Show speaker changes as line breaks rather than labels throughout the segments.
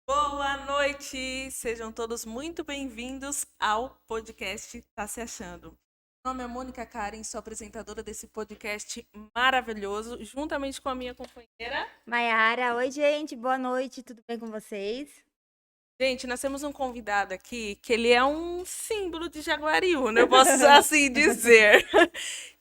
Boa noite! Sejam todos muito bem-vindos ao podcast Tá Se Achando. Meu nome é Mônica Karen, sou apresentadora desse podcast maravilhoso, juntamente com a minha companheira.
Maiara, oi gente, boa noite, tudo bem com vocês?
Gente, nós temos um convidado aqui que ele é um símbolo de Jaguariúna, eu posso assim dizer.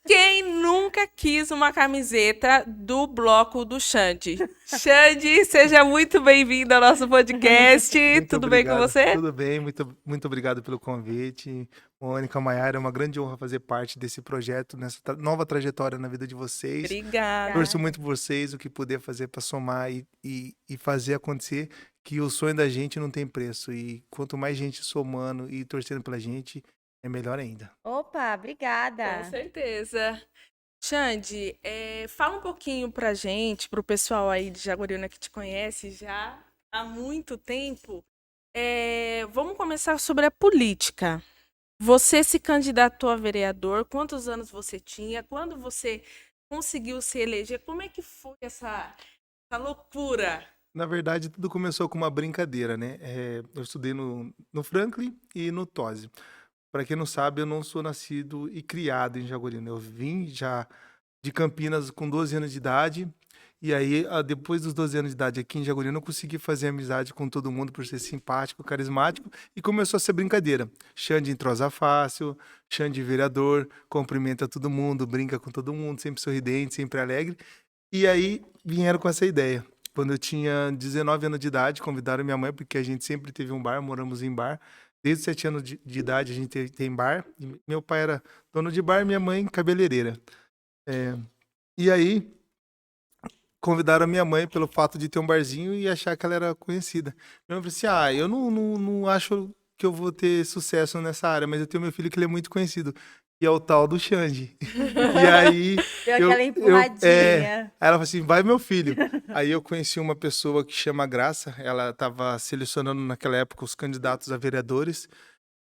Quem nunca quis uma camiseta do bloco do Xande? Xande, seja muito bem-vindo ao nosso podcast. Tudo bem com você?
Tudo bem, muito obrigado pelo convite. Mônica, Maiara, é uma grande honra fazer parte desse projeto, nessa nova trajetória na vida de vocês.
Obrigada.
Torço muito por vocês, o que puder fazer para somar e fazer acontecer, que o sonho da gente não tem preço. E quanto mais gente somando e torcendo pela gente, é melhor ainda.
Opa, obrigada.
Com certeza. Xande, fala um pouquinho pra gente, pro pessoal aí de Jaguariúna que te conhece já há muito tempo. Vamos começar sobre a política. Você se candidatou a vereador, quantos anos você tinha? Quando você conseguiu se eleger? Como é que foi essa loucura?
Na verdade, tudo começou com uma brincadeira, né? Eu estudei no Franklin e no Tose. Para quem não sabe, eu não sou nascido e criado em Jaguariúna. Eu vim já de Campinas com 12 anos de idade. E aí, depois dos 12 anos de idade aqui em Jaguariúna, eu consegui fazer amizade com todo mundo por ser simpático, carismático. E começou a ser brincadeira. Xande entrosa fácil, Xande vereador, cumprimenta todo mundo, brinca com todo mundo, sempre sorridente, sempre alegre. E aí, vieram com essa ideia. Quando eu tinha 19 anos de idade, convidaram minha mãe, porque a gente sempre teve um bar, moramos em bar. Desde 7 anos de idade a gente tem bar. E meu pai era dono de bar, minha mãe cabeleireira. E aí convidaram a minha mãe pelo fato de ter um barzinho e achar que ela era conhecida. Minha mãe falou assim, eu não acho que eu vou ter sucesso nessa área, mas eu tenho meu filho que ele é muito conhecido. E é o tal do Xande. E aí...
Deu aquela empurradinha.
Aí ela falou assim, vai meu filho. Aí eu conheci uma pessoa que chama Graça, ela estava selecionando naquela época os candidatos a vereadores.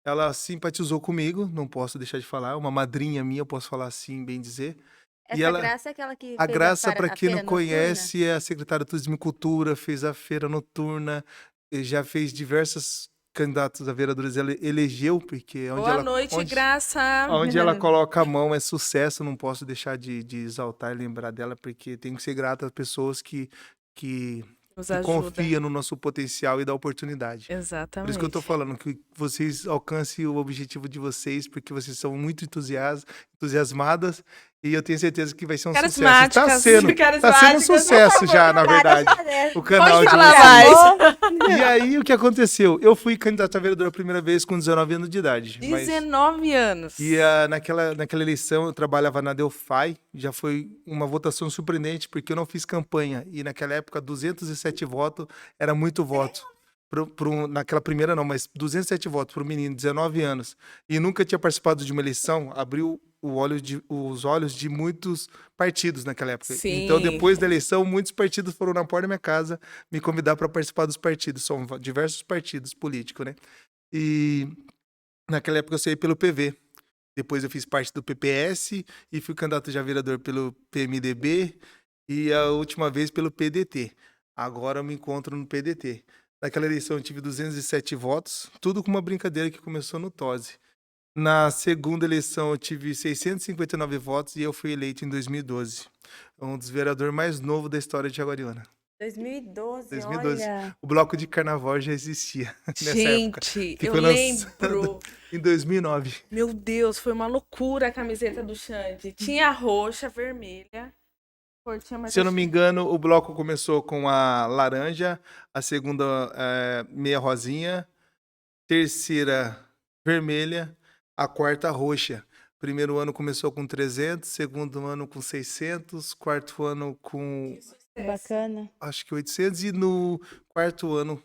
Ela simpatizou comigo, não posso deixar de falar, uma madrinha minha, eu posso falar assim, bem dizer.
Essa Graça é aquela que
A
fez
Graça, para quem não
feira
conhece, é a secretária de Turismo e Cultura, fez a feira noturna, já fez diversos candidatos a vereadores, ela elegeu, porque
Boa noite, Graça.
Onde ela coloca a mão é sucesso, não posso deixar de exaltar e lembrar dela, porque tem que ser grata às pessoas que confiam no nosso potencial e dá oportunidade.
Exatamente.
Por isso que eu tô falando, que vocês alcancem o objetivo de vocês, porque vocês são muito entusiasmadas, e eu tenho certeza que vai ser um sucesso. Tá sendo um sucesso já, na verdade. O canal
Pode falar mais.
E aí, o que aconteceu? Eu fui candidato a vereador a primeira vez com 19 anos de idade.
19 anos.
E naquela eleição eu trabalhava na Delphi, já foi uma votação surpreendente, porque eu não fiz campanha. E naquela época, 207 votos era muito voto. Naquela primeira não, mas 207 votos para um menino de 19 anos. E nunca tinha participado de uma eleição, abriu os olhos de muitos partidos naquela época.
Sim.
Então, depois da eleição, muitos partidos foram na porta da minha casa me convidar para participar dos partidos. São diversos partidos políticos, né? E naquela época eu saí pelo PV. Depois eu fiz parte do PPS e fui candidato já a vereador pelo PMDB e a última vez pelo PDT. Agora eu me encontro no PDT. Naquela eleição eu tive 207 votos, tudo com uma brincadeira que começou no Tose. Na segunda eleição eu tive 659 votos e eu fui eleito em 2012. Um dos vereadores mais novos da história de Jaguariúna.
2012,
olha. O bloco de carnaval já existia nessa época.
Gente, eu lembro.
Em 2009.
Meu Deus, foi uma loucura a camiseta do Xande. Tinha roxa, vermelha.
Se eu não me engano, o bloco começou com a laranja, a segunda meia rosinha, terceira vermelha, a quarta roxa. Primeiro ano começou com 300, segundo ano com 600, quarto ano com...
Bacana.
Acho que 800 e no quarto ano,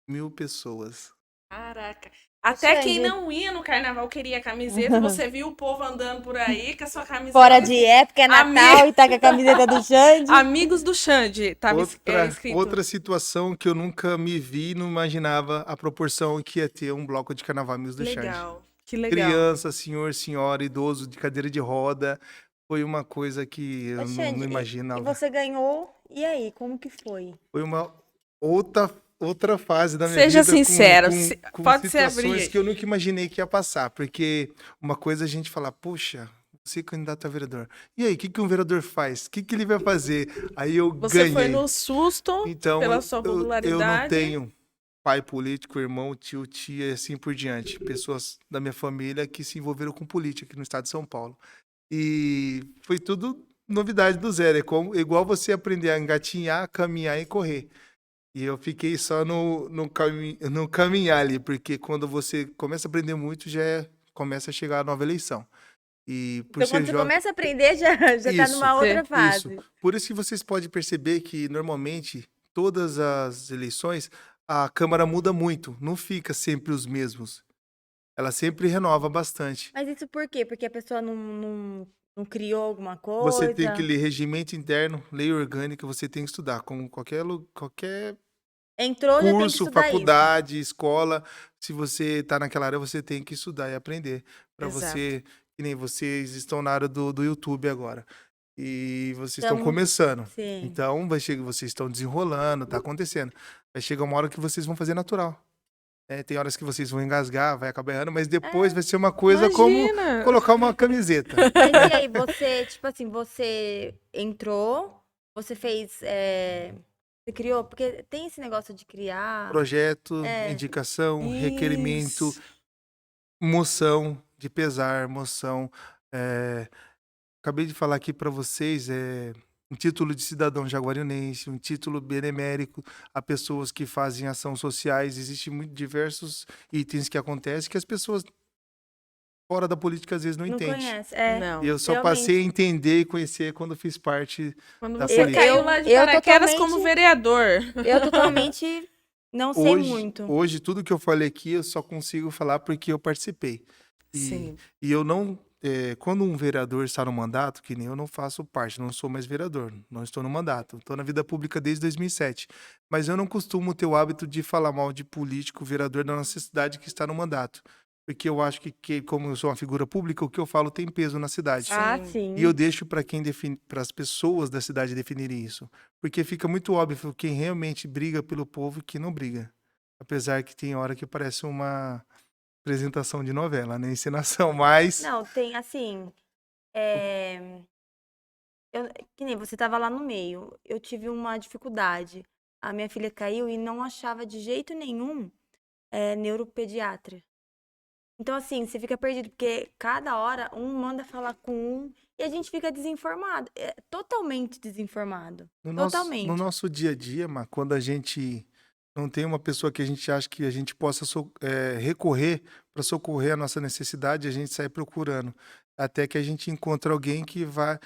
1.000 pessoas.
Caraca. Até quem não ia no carnaval queria a camiseta. Você viu o povo andando por aí com a sua camiseta.
Fora de época, é Natal e tá com a camiseta do Xande.
Amigos do Xande. Tava escrito.
Outra situação que eu nunca me vi, não imaginava a proporção que ia ter um bloco de carnaval Amigos do Xande.
Que legal.
Criança, senhor, senhora, idoso, de cadeira de roda. foi uma coisa que eu não
Xande, e
imaginava.
você ganhou, e aí, como que foi?
Foi uma outra fase da minha
Seja
vida
sincero,
com
pode se abrir
situações
aí.
que eu nunca imaginei que ia passar. Porque uma coisa é a gente falar, poxa, você é candidato a vereador. E aí, o que um vereador faz? O que ele vai fazer? Aí eu
Você foi
ganhei.
no susto
Então,
pela sua
eu não
popularidade.
tenho pai político, irmão, tio, tia e assim por diante. Pessoas da minha família que se envolveram com política aqui no estado de São Paulo. E foi tudo novidade do zero. É como, igual você aprender a engatinhar, caminhar e correr. E eu fiquei só no caminhar ali, porque quando você começa a aprender muito, começa a chegar a nova eleição. E por
Então,
ser
quando você
jovem.
começa a aprender, já tá
Isso,
numa outra
Sim.
isso.
fase.
Por isso que vocês podem perceber que, normalmente, todas as eleições, a Câmara muda muito, não fica sempre os mesmos. Ela sempre renova bastante.
Mas isso por quê? Porque a pessoa não criou alguma
Você tem que
coisa?
ler regimento interno, lei orgânica, você tem que estudar, como qualquer
Entrou, já tem que
curso,
estudar isso.
faculdade, escola. Se você está naquela área, você tem que estudar e aprender. Para
Exato.
você, que nem vocês estão na área do YouTube agora. E vocês estão
Então,
começando.
sim.
Então, vocês estão desenrolando, tá acontecendo. Vai chegar uma hora que vocês vão fazer natural. Tem horas que vocês vão engasgar, vai acabar errando, mas depois vai ser uma coisa como
Imagina.
colocar uma camiseta.
Mas e aí, você, tipo assim, você entrou, você fez. Você criou? Porque tem esse negócio de criar.
Projeto,
É.
indicação, requerimento,
Isso.
moção de pesar, moção. Acabei de falar aqui para vocês, um título de cidadão jaguarionense, um título benemérito a pessoas que fazem ações sociais. Existem muito diversos itens que acontecem que as pessoas fora da política às vezes não
Não
entendem.
conhece.
Não.
E eu só
realmente.
passei a entender e conhecer quando fiz parte
Quando
da
você
política.
caiu lá de
Eu
paraquedas
totalmente-
como vereador.
Eu totalmente não sei muito.
Hoje, tudo que eu falei aqui, eu só consigo falar porque eu participei.
Sim.
E eu não. Quando um vereador está no mandato, que nem eu não faço parte, não sou mais vereador, não estou no mandato, estou na vida pública desde 2007. Mas eu não costumo ter o hábito de falar mal de político, vereador da nossa cidade que está no mandato. Porque eu acho que como eu sou uma figura pública, o que eu falo tem peso na cidade.
Ah,
Sim.
sim.
E eu deixo para as pessoas da cidade definirem isso. Porque fica muito óbvio quem realmente briga pelo povo e quem não briga. Apesar que tem hora que parece uma apresentação de novela, né? Encenação, mas
Não, tem assim. Que nem você tava lá no meio. Eu tive uma dificuldade. A minha filha caiu e não achava de jeito nenhum neuropediatra. Então, assim, você fica perdido, porque cada hora um manda falar com um e a gente fica desinformado. Totalmente desinformado. Totalmente.
no nosso dia a dia, quando a gente não tem uma pessoa que a gente acha que a gente possa recorrer para socorrer a nossa necessidade, a gente sai procurando. Até que a gente encontra alguém que vai.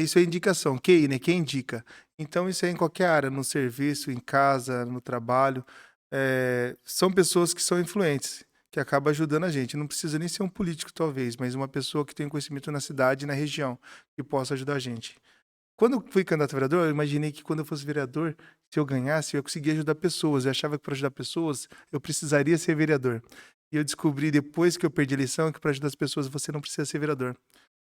Isso é indicação, QI, né? Quem indica. Então, isso é em qualquer área, no serviço, em casa, no trabalho. São pessoas que são influentes, que acabam ajudando a gente. Não precisa nem ser um político, talvez, mas uma pessoa que tem conhecimento na cidade e na região, que possa ajudar a gente. Quando eu fui candidato a vereador, eu imaginei que quando eu fosse vereador, se eu ganhasse, eu conseguia ajudar pessoas. Eu achava que para ajudar pessoas, eu precisaria ser vereador. E eu descobri, depois que eu perdi a eleição, que para ajudar as pessoas, você não precisa ser vereador.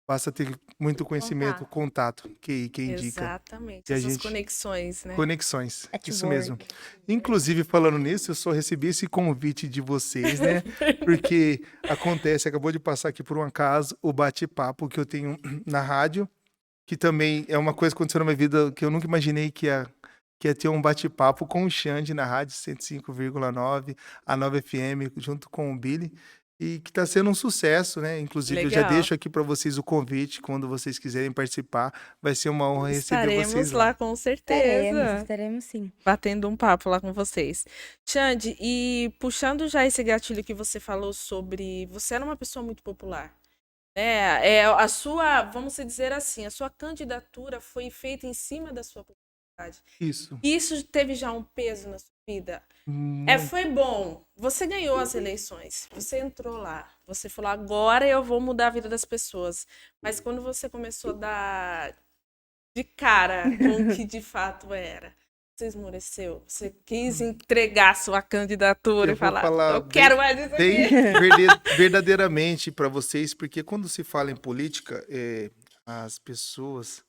Basta ter muito conhecimento, contato, quem indica.
Exatamente.
E a
Essas
gente-
conexões, né?
Conexões, isso mesmo.
Network.
Inclusive, falando nisso, eu só recebi esse convite de vocês, né? Porque acontece, acabou de passar aqui por um acaso, o bate-papo que eu tenho na rádio, que também é uma coisa que aconteceu na minha vida que eu nunca imaginei que ia ter um bate-papo com o Xande na rádio 105,9, a 9 FM, junto com o Billy, e que está sendo um sucesso, né? Inclusive, eu já
Legal.
deixo aqui para vocês o convite, quando vocês quiserem participar, vai ser uma honra receber
Estaremos
vocês
lá, com certeza.
Estaremos sim.
Batendo um papo lá com vocês. Xande, e puxando já esse gatilho que você falou sobre... Você era uma pessoa muito popular. A sua, vamos dizer assim, a sua candidatura foi feita em cima da sua popularidade.
Isso.
Isso teve já um peso na sua vida?
Muito.
Foi bom. Você ganhou as eleições. Você entrou lá. Você falou, agora eu vou mudar a vida das pessoas. Mas quando você começou a dar de cara com o que de fato era, você esmoreceu? Você quis entregar sua candidatura
Eu
e
vou
falar,
falar
eu quero mais isso
bem
aqui.
verdadeiramente para vocês, porque quando se fala em política, as pessoas.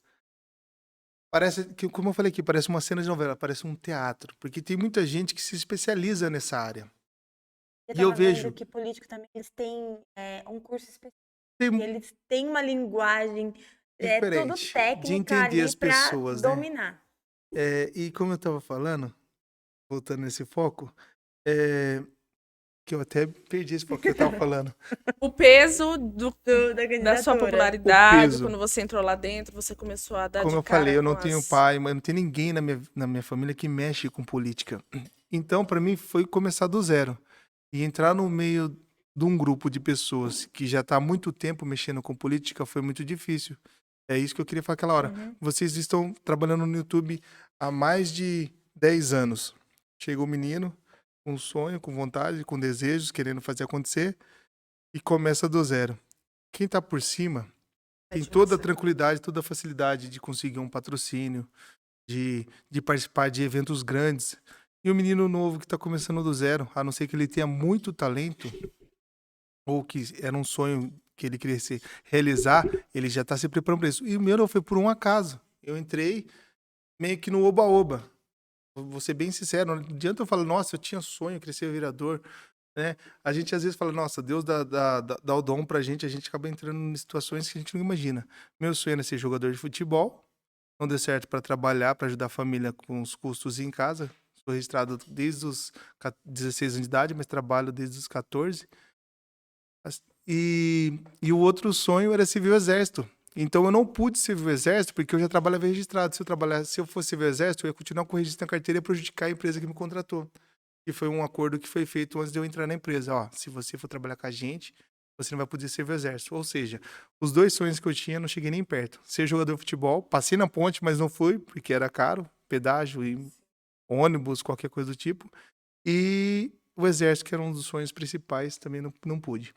Parece que, como eu falei aqui, parece uma cena de novela, parece um teatro, porque tem muita gente que se especializa nessa área.
Eu
E eu
tava vendo
vejo,
que político também, eles têm um curso específico.
tem
Eles têm uma linguagem, tudo
diferente de
técnica
entender
ali
as
para
pessoas, né?
dominar.
E como eu tava falando, voltando nesse foco, é, que eu até perdi esse foco que eu tava falando.
O peso
Da
da sua
candidatura.
O
popularidade,
peso,
quando você entrou lá dentro, você começou a dar
como
de
eu falei,
cara
eu
com
não tenho
as.
pai, mas não tem ninguém na minha família que mexe com política. Então, para mim, foi começar do zero. E entrar no meio de um grupo de pessoas que já está há muito tempo mexendo com política foi muito difícil. É isso que eu queria falar aquela hora.
Uhum.
Vocês estão trabalhando no YouTube há mais de 10 anos. Chega um menino com sonho, com vontade, com desejos, querendo fazer acontecer e começa do zero. Quem está por cima tem toda a tranquilidade, toda a facilidade de conseguir um patrocínio, de participar de eventos grandes. E o menino novo que está começando do zero, a não ser que ele tenha muito talento, ou que era um sonho que ele queria realizar, ele já está se preparando para isso. E o meu não foi por um acaso. Eu entrei meio que no oba-oba. Vou ser bem sincero, não adianta eu falar, nossa, eu tinha sonho, eu queria ser vereador, né? A gente às vezes fala, nossa, Deus dá o dom pra gente, a gente acaba entrando em situações que a gente não imagina. Meu sonho era ser jogador de futebol, não deu certo para trabalhar, para ajudar a família com os custos em casa. Sou registrado desde os 16 anos de idade, mas trabalho desde os 14. E o outro sonho era servir o exército. Então eu não pude servir o exército porque eu já trabalhava registrado. Se eu fosse servir o exército, eu ia continuar com o registro na carteira e prejudicar a empresa que me contratou. E foi um acordo que foi feito antes de eu entrar na empresa. Ó, se você for trabalhar com a gente, você não vai poder servir o exército. Ou seja, os dois sonhos que eu tinha, não cheguei nem perto. Ser jogador de futebol, passei na ponte, mas não fui, porque era caro, pedágio e ônibus, qualquer coisa do tipo. E o exército, que era um dos sonhos principais, também não pude.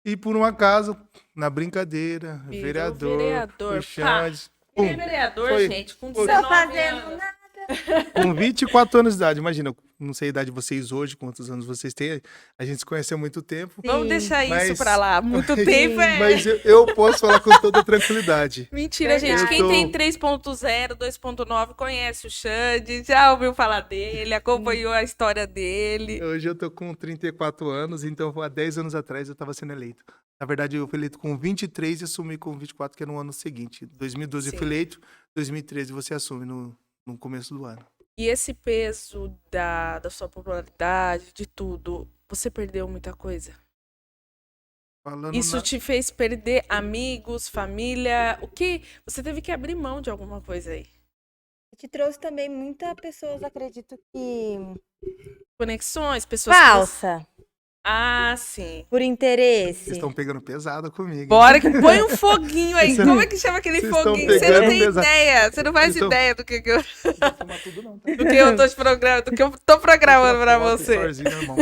E por um acaso, na brincadeira,
Virou
vereador,
vereador.
o Xande,
Virei vereador,
foi.
gente, com
Foi.
19
Tô fazendo
anos.
nada.
Com 24 anos de idade, imagina, eu não sei a idade de vocês hoje, quantos anos vocês têm, a gente se conhece há muito tempo.
Vamos
Sim.
deixar isso
Mas-
pra lá. Muito tempo é.
Mas eu posso falar com toda tranquilidade.
Mentira, gente.
Verdade.
Quem
Eu
tem
tô-
3.0, 2.9 conhece o Xande, já ouviu falar dele, acompanhou a história dele.
Hoje eu tô com 34 anos, então há 10 anos atrás eu estava sendo eleito. Na verdade, eu fui eleito com 23 e assumi com 24, que é no ano seguinte. 2012 eu
Sim.
fui eleito, 2013 você assume no começo do ano.
E esse peso da sua popularidade, de tudo, você perdeu muita coisa?
Falando
Isso te fez perder amigos, família? O que? Você teve que abrir mão de alguma coisa aí?
Te trouxe também muitas pessoas, acredito que
Conexões, pessoas que você...
falsa,
Ah, sim.
por interesse.
Vocês estão pegando pesado comigo. hein?
Bora que põe um foguinho aí.
Vocês-
Como é que chama aquele
vocês estão
foguinho? Você não
pegando
tem
pesado.
ideia. Você não faz
Vocês estão-
ideia do que eu,
Não vou fumar tudo não, tá?
do que eu tô te programando, do que eu tô programando pra
Foto,
você.
storyzinho normal.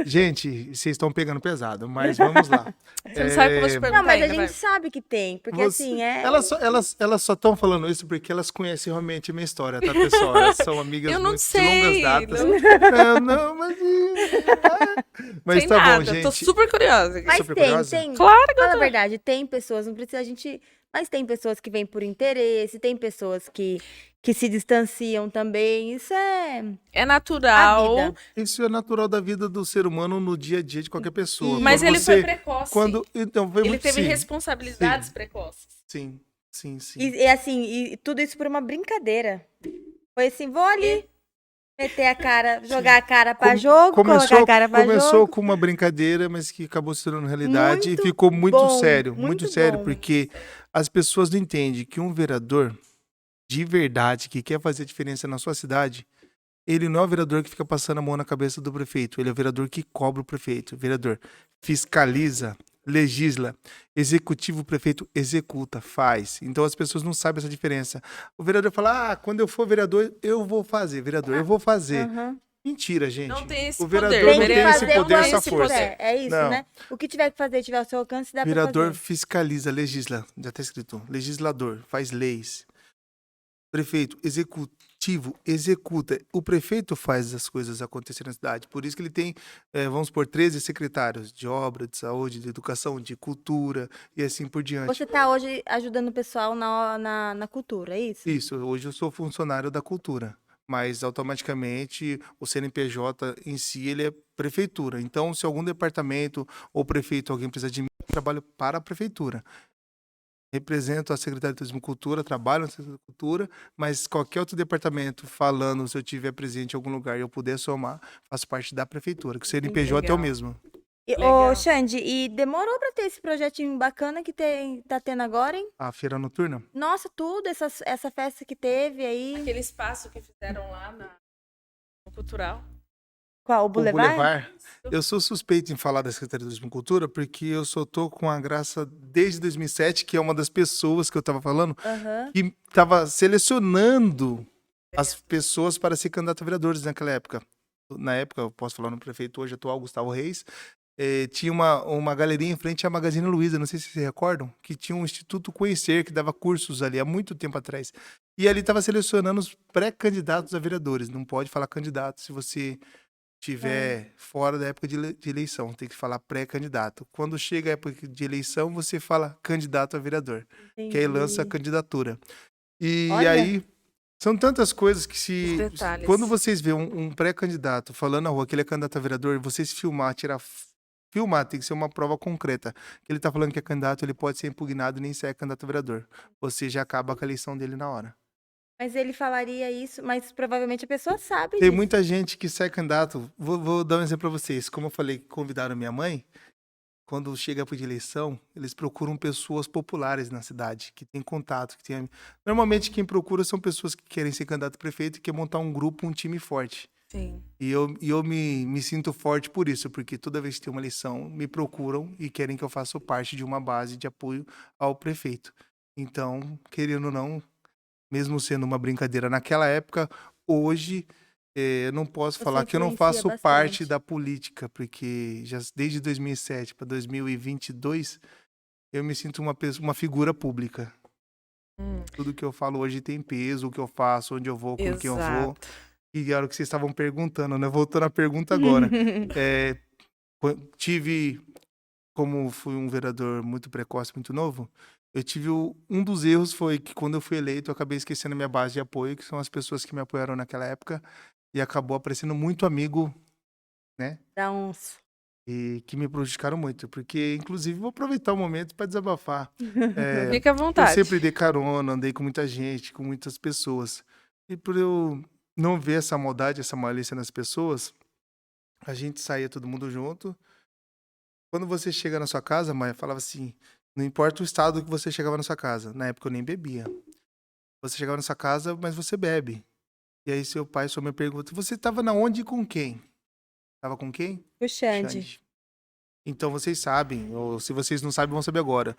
Gente, vocês estão pegando pesado, mas vamos lá.
Você não sabe o que eu vou te perguntar
Não, mas a
ainda, vai.
gente sabe que tem, porque assim,
Elas só estão falando isso porque elas conhecem realmente a minha história, tá, pessoal? Elas são amigas
Eu não
muito de
sei,
longas datas.
não-
Não, mas
Sem
tá
nada,
bom, gente.
tô super curiosa. aqui.
Mas
super
tem,
curiosa?
tem.
Claro que eu
Fala a
tô.
verdade, tem pessoas, não precisa a gente. Mas tem pessoas que vêm por interesse, tem pessoas que se distanciam também. Isso é
É
a
natural,
vida.
Isso é natural da vida do ser humano no dia a dia de qualquer pessoa.
mas
Quando
ele
você-
foi precoce.
Então, foi
Ele
muito
teve
sim,
responsabilidades
sim.
precoces.
Sim, sim, sim.
E assim, e tudo isso por uma brincadeira. Foi assim, vou ali meter a cara, jogar a cara pra jogo, colocar a cara pra
Começou
jogo.
com uma brincadeira, mas que acabou se tornando realidade
Muito
e ficou muito
bom,
sério,
muito
muito sério,
bom.
porque as pessoas não entendem que um vereador de verdade, que quer fazer diferença na sua cidade, ele não é o vereador que fica passando a mão na cabeça do prefeito, ele é o vereador que cobra o prefeito. O vereador fiscaliza, legisla, executivo, o prefeito executa, faz. Então as pessoas não sabem essa diferença. O vereador fala, quando eu for vereador, eu vou fazer, vereador, eu vou fazer.
Aham.
Mentira, gente.
Não tem esse
O vereador
poder.
Tem
não
que
tem esse
fazer
poder,
o
essa
quanto
força.
quiser. É isso,
Não.
né? O que tiver que fazer, tiver ao seu alcance, dá pra
Vereador
fazer.
fiscaliza, legisla, já está escrito. Legislador, faz leis. Prefeito, executa. executivo executa. O prefeito faz as coisas acontecerem na cidade. Por isso que ele tem, vamos supor, 13 secretários de obra, de saúde, de educação, de cultura e assim por diante.
Você tá hoje ajudando o pessoal na cultura, é isso?
Isso, hoje eu sou funcionário da cultura, mas automaticamente o CNPJ em si, ele é prefeitura. Então, se algum departamento ou prefeito, alguém precisa de mim, eu trabalho para a prefeitura. Represento a Secretaria de Turismo e Cultura, trabalho na Secretaria de Cultura, mas qualquer outro departamento falando, se eu estiver presente em algum lugar e eu puder somar, faço parte da prefeitura, que o CNPJ é o
Legal.
mesmo.
Ô,
Legal.
Xande, e demorou pra ter esse projetinho bacana que tá tendo agora, hein?
A feira noturna?
Nossa, tudo, essa festa que teve aí.
Aquele espaço que fizeram lá no Cultural.
Qual? O
O
Boulevard?
Boulevard. Eu sou suspeito em falar da Secretaria de Turismo e Cultura porque eu só tô com a graça desde 2007, que é uma das pessoas que eu tava falando,
Aham.
que tava selecionando as pessoas para ser candidato a vereadores naquela época. Na época, eu posso falar no prefeito hoje atual, Gustavo Reis, tinha uma galeria em frente à Magazine Luiza, não sei se vocês se recordam, que tinha um Instituto Conhecer, que dava cursos ali há muito tempo atrás. E ali estava selecionando os pré-candidatos a vereadores. Não pode falar candidato se você estiver fora da época de eleição. Tem que falar pré-candidato. Quando chega a época de eleição, você fala candidato a vereador, que aí lança a
Entendi.
candidatura. E
Olha.
aí, são tantas coisas que
Os detalhes.
quando vocês vêem um pré-candidato falando na rua que ele é candidato a vereador, vocês filmar, filmar, tem que ser uma prova concreta. Que ele tá falando que é candidato, ele pode ser impugnado e nem ser candidato a vereador. Você já acaba com a eleição dele na hora.
Mas ele falaria isso, mas provavelmente a pessoa sabe
Tem
disso.
muita gente que sai candidato. Vou dar um exemplo pra vocês. Como eu falei que convidaram minha mãe, quando chega por de eleição, eles procuram pessoas populares na cidade, que têm contato, que tem. Normalmente quem procura são pessoas que querem ser candidato a prefeito e quer montar um grupo, um time forte.
Sim.
E eu me sinto forte por isso, porque toda vez que tem uma eleição, me procuram e querem que eu faça parte de uma base de apoio ao prefeito. Então, querendo ou não, mesmo sendo uma brincadeira naquela época, hoje eu não posso
Você
falar que eu não
influencia
faço parte
bastante.
da política, porque já desde 2007 para 2022 eu me sinto uma figura pública. Tudo que eu falo hoje tem peso, o que eu faço, onde eu vou, com quem eu vou.
Exato.
E era o que vocês estavam perguntando, né? Voltando à pergunta agora. Tive, como fui um vereador muito precoce, muito novo, eu tive um dos erros foi que quando eu fui eleito, eu acabei esquecendo a minha base de apoio, que são as pessoas que me apoiaram naquela época, e acabou aparecendo muito amigo, né?
Dá uns.
E que me prejudicaram muito, porque inclusive vou aproveitar o momento para desabafar.
Fica à
Eu
vontade.
sempre dei carona, andei com muita gente, com muitas pessoas. E por eu não ver essa maldade, essa malícia nas pessoas, a gente saía todo mundo junto. Quando você chega na sua casa, Maia, falava assim, não importa o estado que você chegava na sua casa. Na época eu nem bebia. Você chegava na sua casa, mas você bebe. E aí seu pai, sua mãe pergunta, você estava na onde e com quem? Tava com quem?
O Xande.
Xande. Então vocês sabem, ou se vocês não sabem, vão saber agora.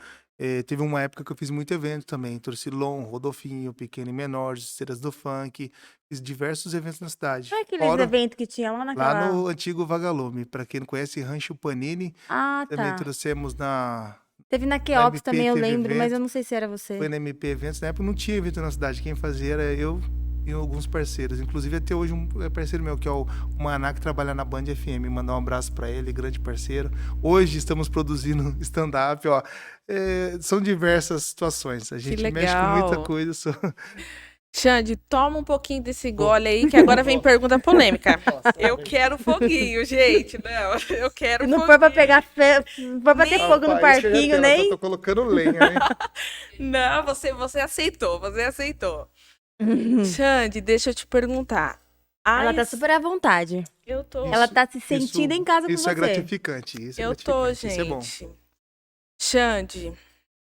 Teve uma época que eu fiz muito evento também. Torcilon, Rodolfinho, Pequeno e Menor, Esteiras do Funk. Fiz diversos eventos na cidade.
Não é aqueles
Fora
eventos que tinha lá
lá
naquela.
no antigo Vagalume. Pra quem não conhece, Rancho Panini.
Ah,
Também
tá.
trouxemos na
Teve na
na
Queops
MP,
também, eu
teve
lembro, mas
evento.
eu não sei se era você.
Foi na MP Eventos. Na época não tinha evento na cidade. Quem fazia era eu e alguns parceiros. Inclusive até hoje um parceiro meu, que é o Maná, que trabalha na Band FM. Mandar um abraço pra ele, grande parceiro. Hoje estamos produzindo stand-up, ó. São diversas situações. A gente mexe com muita
legal.
coisa.
Xande, toma um pouquinho desse gole aí, que agora vem pergunta polêmica. Eu quero foguinho, gente. Não, eu quero
Não
foguinho.
foi pra pegar foi pra ter
Nem-
fogo no
Rapaz, isso que eu ia
parquinho,
falar,
nem.
só tô colocando lenha, né?
Não, você aceitou, você aceitou. Xande, deixa eu te perguntar.
Ela tá super à vontade.
Eu tô.
Ela tá se sentindo em casa com
Isso é
você.
gratificante. Isso é
Eu tô,
gratificante, isso é bom.
gente. Xande,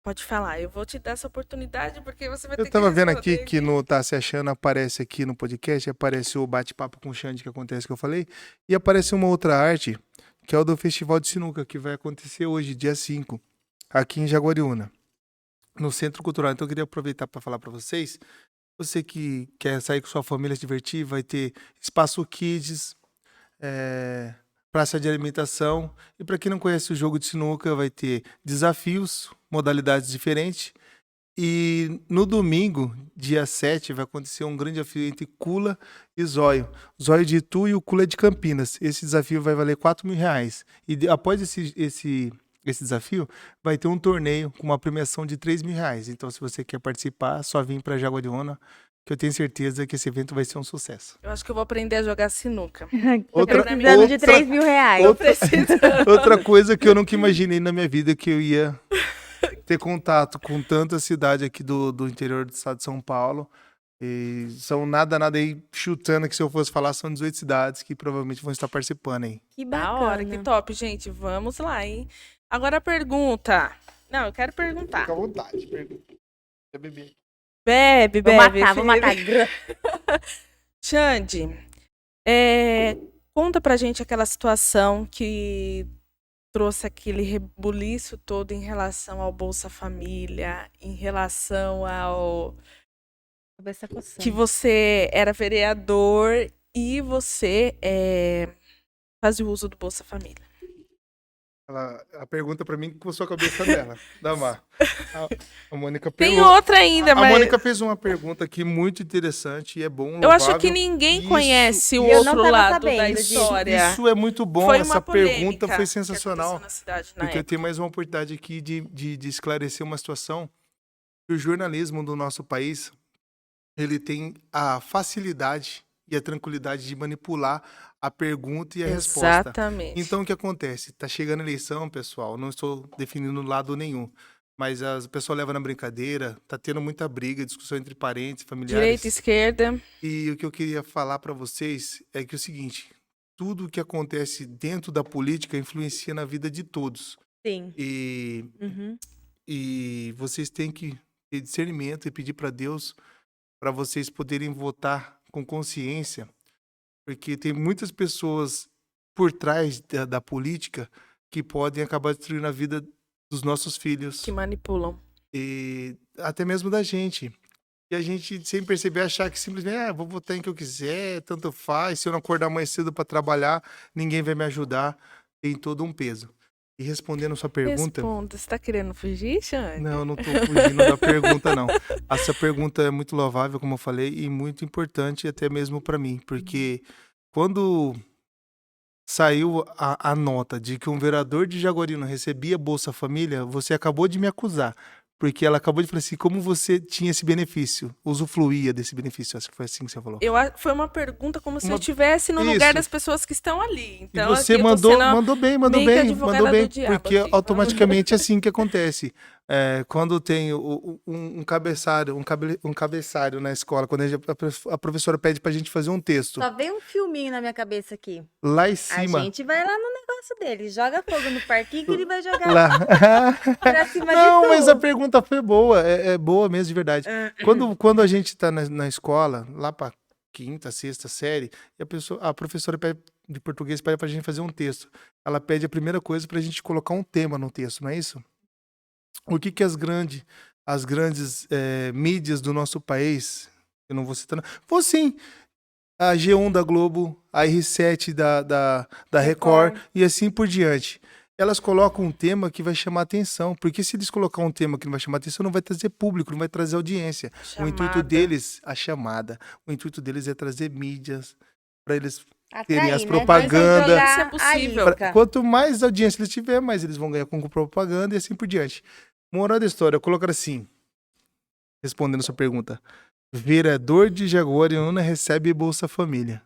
pode falar. Eu vou te dar essa oportunidade porque você vai ter
Eu
que
tava vendo aqui
responder.
que no Tá Se Achando aparece aqui no podcast, aparece o bate-papo com o Xande que acontece que eu falei, e aparece uma outra arte, que é o do Festival de Sinuca, que vai acontecer hoje, dia 5, aqui em Jaguariúna, no Centro Cultural. Então eu queria aproveitar para falar para vocês, você que quer sair com sua família, se divertir, vai ter espaço kids, praça de alimentação, e para quem não conhece o jogo de sinuca, vai ter desafios, modalidades diferentes, E no domingo, dia 7, vai acontecer um grande desafio entre Cula e Zóio. Zóio de Itu e o Cula de Campinas. Esse desafio vai valer R$ 4.000. E após esse desafio, vai ter um torneio com uma premiação de R$ 3.000. Então, se você quer participar, é só vir para Jaguariúna, que eu tenho certeza que esse evento vai ser um sucesso.
Eu acho que eu vou aprender a jogar sinuca.
Tô precisando de R$ 3.000.
Tô precisando.
Outra coisa que eu nunca imaginei na minha vida que eu ia ter contato com tanta cidade aqui do interior do estado de São Paulo. E são nada aí chutando que se eu fosse falar, são 18 cidades que provavelmente vão estar participando aí.
Que
Da hora, que
bacana.
top, gente. Vamos lá, hein? Agora a pergunta. Não, eu quero perguntar.
à vontade, pergunta. Quer beber?
Bebe,
Vou
bebe.
matar, vou matar.
Xande, conta pra gente aquela situação que trouxe aquele rebuliço todo em relação ao Bolsa Família, em relação ao
Cabeça coçando.
que você era vereador e você fazia o uso do Bolsa Família.
A pergunta pra mim coçou a cabeça dela, da Mar. A Mônica
Tem
perguntou.
outra ainda,
A
mas
Mônica fez uma pergunta aqui muito interessante e é bom,
eu acho que
louvável.
ninguém
Isso-
conhece o
E eu não
outro
tava
lado da
sabendo disso.
história.
Isso é muito bom,
Foi
essa
uma polêmica
pergunta foi
que
sensacional.
aconteceu na cidade na
Porque eu
época.
tenho mais uma oportunidade aqui de esclarecer uma situação que o jornalismo do nosso país, ele tem a facilidade e a tranquilidade de manipular a pergunta e a resposta.
Exatamente.
Então, o que acontece? Tá chegando a eleição, pessoal, não estou definindo lado nenhum, mas a pessoa leva na brincadeira, tá tendo muita briga, discussão entre parentes, familiares.
Direita, esquerda.
E o que eu queria falar para vocês é que é o seguinte, tudo o que acontece dentro da política influencia na vida de todos.
Sim.
E
Uhum.
e vocês têm que ter discernimento e pedir para Deus para vocês poderem votar com consciência, porque tem muitas pessoas por trás da política que podem acabar destruindo a vida dos nossos filhos
Que manipulam.
e até mesmo da gente. E a gente, sem perceber, achar que simplesmente, vou votar em que eu quiser, tanto faz, se eu não acordar mais cedo para trabalhar, ninguém vai me ajudar, tem todo um peso. E respondendo a sua pergunta...
Responda. Você tá querendo fugir, Xande?
Não, eu não tô fugindo da pergunta, não. Essa pergunta é muito louvável, como eu falei, e muito importante até mesmo para mim, porque quando saiu a nota de que um vereador de Jaguariúna recebia Bolsa Família, você acabou de me acusar, porque ela acabou de falar assim, como você tinha esse benefício, usufruía desse benefício, acho que foi assim que você falou.
Foi uma pergunta como se eu
Uma-
estivesse no lugar
Isso.
das pessoas que estão ali.
E
Então,
você
aqui eu tô
mandou,
sendo
mandou bem,
meio que advogada do diabo
porque
aqui.
automaticamente é assim que acontece. Quando tem um cabeçário na escola, quando a professora pede pra gente fazer um texto,
Só veio um filminho na minha cabeça aqui.
lá em
A
cima,
gente vai lá no negócio dele, joga fogo no parquinho que ele vai jogar
lá...
pra cima de
Não,
tudo.
mas a pergunta foi boa, é boa mesmo, de verdade. Quando a gente tá na escola, lá pra quinta, sexta série, e a professora de português pede pra gente fazer um texto. Ela pede a primeira coisa pra gente colocar um tema no texto, não é isso? O que as grandes mídias do nosso país, eu não vou citar, vou sim, a G1 da Globo, a R7 da Record e assim por diante. Elas colocam um tema que vai chamar atenção, porque se eles colocar um tema que não vai chamar atenção, não vai trazer público, não vai trazer audiência. O intuito deles, o intuito deles é trazer mídias, para eles terem as propagandas.
Isso é possível.
Quanto mais audiência eles tiverem, mais eles vão ganhar com propaganda e assim por diante. Moral da história, eu coloco assim, respondendo a sua pergunta. Vereador de Jaguariúna recebe Bolsa Família.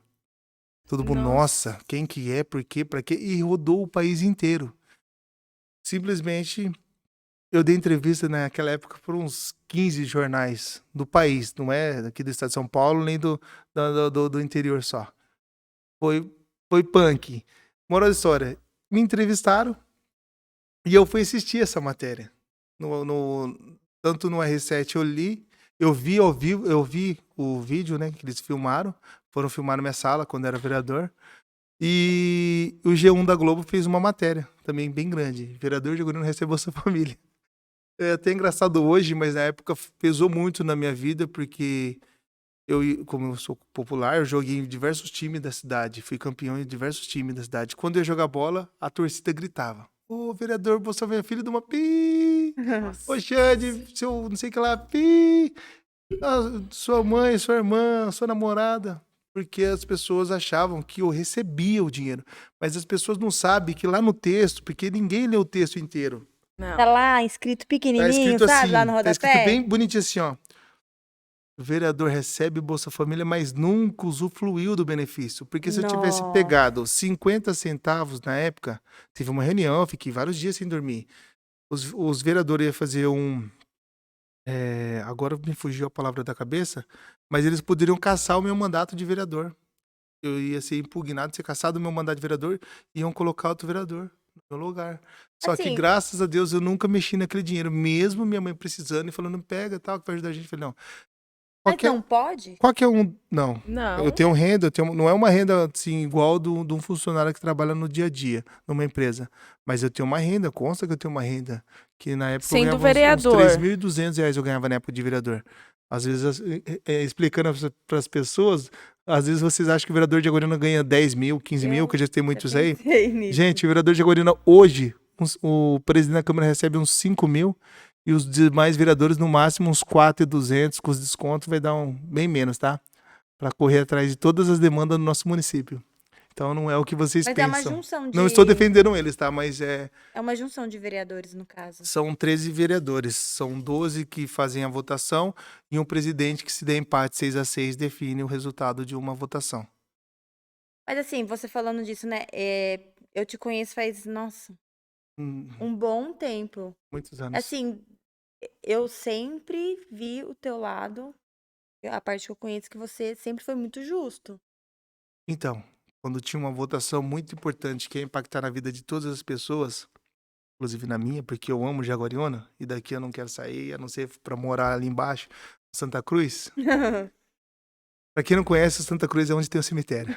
Todo mundo, nossa, quem que é, por quê, pra quê? E rodou o país inteiro. Simplesmente, eu dei entrevista naquela época por uns 15 jornais do país, não é aqui do estado de São Paulo, nem do interior só. Foi punk. Moral da história, me entrevistaram e eu fui assistir essa matéria. Tanto no R7 eu vi o vídeo, né, que eles filmaram, foram filmar na minha sala quando era vereador, e o G1 da Globo fez uma matéria, também bem grande, vereador de Jaguariúna recebeu Bolsa Família. É até engraçado hoje, mas na época pesou muito na minha vida, porque como eu sou popular, eu joguei em diversos times da cidade, fui campeão em diversos times da cidade. Quando eu ia jogar bola, a torcida gritava. Ô, vereador Bolsonaro, filho de uma pi.
Nossa.
Ô, Xande, seu não sei o que lá, pi. Ah, sua mãe, sua irmã, sua namorada. Porque as pessoas achavam que eu recebia o dinheiro. Mas as pessoas não sabem que lá no texto, porque ninguém lê o texto inteiro.
Não.
Tá lá, escrito
Tá
pequenininho,
escrito
sabe?
assim,
Lá no
tá escrito
rodapé.
bem bonitinho assim, ó. O vereador recebe Bolsa Família, mas nunca usufruiu do benefício. Porque se eu tivesse
Nossa.
pegado 50 centavos na época, teve uma reunião, eu fiquei vários dias sem dormir. Os vereadores iam fazer um. Agora me fugiu a palavra da cabeça, mas eles poderiam cassar o meu mandato de vereador. Eu ia ser impugnado, ser cassado o meu mandato de vereador, e iam colocar outro vereador no meu lugar. Só que,
Assim,
graças a Deus, eu nunca mexi naquele dinheiro, mesmo minha mãe precisando e falando, pega, tal, que vai ajudar a gente. Eu falei, não.
mas
Qualquer,
não pode?
qualquer um. Não. Eu
Não.
tenho renda, não é uma renda assim, igual de um funcionário que trabalha no dia a dia, numa empresa. Mas eu tenho uma renda, consta que eu tenho uma renda. Que na época eu
Sendo
ganhava uns
vereador.
R$ 3.200 eu ganhava na época de vereador. Às vezes, explicando para as pessoas, às vezes vocês acham que o vereador de Jaguariúna ganha 10 mil, 15 mil, que já tem muitos
Já
aí.
pensei nisso.
Gente, o vereador de Jaguariúna hoje, o presidente da Câmara recebe uns 5 mil e os demais vereadores no máximo uns 4.200, com os descontos vai dar bem menos, tá? Para correr atrás de todas as demandas do nosso município. Então não é o que vocês
Mas é uma
pensam.
junção de...
Não estou defendendo eles, tá? Mas
É uma junção de vereadores, no caso.
são 13 vereadores, são 12 que fazem a votação e um presidente que, se der empate 6-6, define o resultado de uma votação.
Mas assim, você falando disso, né? Eu te conheço faz, nossa,
Hum,
um bom tempo.
Muitos anos.
Assim, eu sempre vi o teu lado, a parte que eu conheço, que você sempre foi muito justo.
Então, quando tinha uma votação muito importante que ia impactar na vida de todas as pessoas, inclusive na minha, porque eu amo Jaguariúna e daqui eu não quero sair, a não ser para morar ali embaixo, Santa Cruz. Para quem não conhece, Santa Cruz é onde tem o cemitério.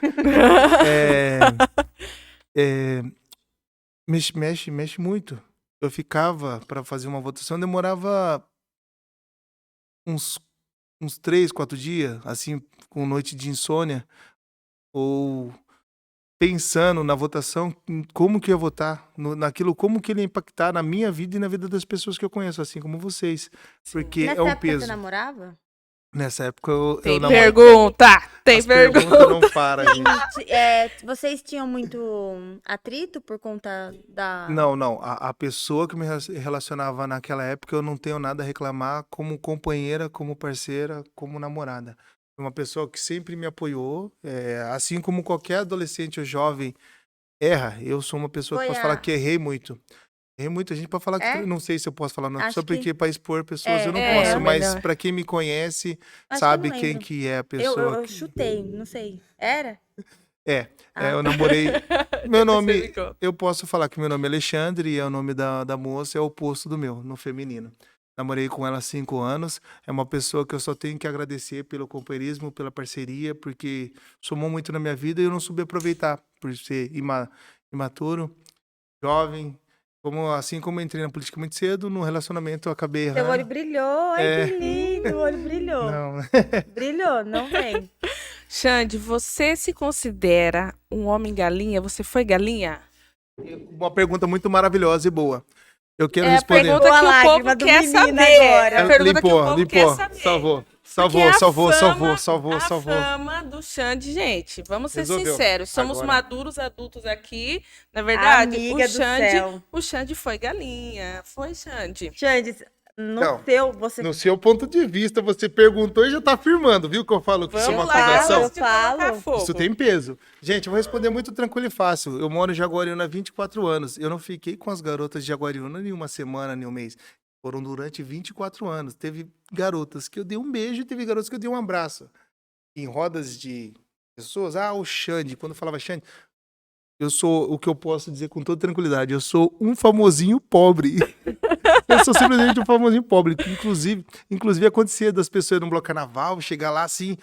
Mexe muito. Eu ficava para fazer uma votação, demorava uns 3, 4 dias, assim, com noite de insônia, ou pensando na votação, em como que eu ia votar, naquilo, como que ele ia impactar na minha vida e na vida das pessoas que eu conheço, assim como vocês. Porque
Nessa
é um
época
peso.
você namorava?
Nessa época eu
Tem
namorava.
pergunta! Tem
As perguntas
pergunta!
não param, gente.
Vocês tinham muito atrito por conta da...
Não. A pessoa que me relacionava naquela época, eu não tenho nada a reclamar como companheira, como parceira, como namorada. Uma pessoa que sempre me apoiou, assim como qualquer adolescente ou jovem erra. Eu sou uma pessoa que
Foi
posso falar
a-
que errei muito. Errei muito. A gente pode falar que...
É?
Não sei se eu posso falar, não.
Acho
Só porque
que-
para expor pessoas eu não
É,
posso.
é
Mas
melhor.
para quem me conhece,
Acho que eu
sabe
não
quem
lembro.
que é a
Eu
pessoa.
chutei, não sei. Era?
Eu namorei... Meu
Depois
nome...
você me conta.
Eu posso falar que meu nome é Alexandre e o nome da moça é o oposto do meu, no feminino. Namorei com ela há 5 anos. É uma pessoa que eu só tenho que agradecer pelo companheirismo, pela parceria, porque somou muito na minha vida e eu não soube aproveitar por ser imaturo, jovem. Assim como eu entrei na política muito cedo, no relacionamento eu acabei
Seu olho
errando.
brilhou, ai
É.
que lindo, o olho brilhou.
Não.
Brilhou, não vem.
Xande, você se considera um homem galinha? Você foi galinha?
Uma pergunta muito maravilhosa e boa. Eu quero
É a
responder.
pergunta
Boa
que o
lágrima
povo
do
quer
menino
saber.
agora.
É a pergunta que o povo quer
Limpou.
saber.
Salvou.
Porque a
Salvou.
A fama do Xande, gente, vamos ser
Resolveu.
sinceros, somos
Agora.
maduros adultos aqui. Na verdade,
Amiga do céu.
o Xande foi galinha. Foi, Xande.
Xande, no
Não.
seu, você...
No seu ponto de vista, você perguntou e já tá afirmando, viu que eu falo que isso é uma
Vamos lá,
acusação?
antes de
Eu
colocar
falo.
fogo.
Isso tem peso. Gente, eu vou responder muito tranquilo e fácil. Eu moro em Jaguariúna há 24 anos. Eu não fiquei com as garotas de Jaguariúna nem uma semana, nem um mês. Foram durante 24 anos. Teve garotas que eu dei um beijo e teve garotas que eu dei um abraço. Em rodas de pessoas, o Xande, quando eu falava Xande, eu sou, o que eu posso dizer com toda tranquilidade, eu sou um famosinho pobre. Eu sou simplesmente um famosinho pobre. Inclusive acontecia das pessoas no bloco carnaval, chegar lá assim,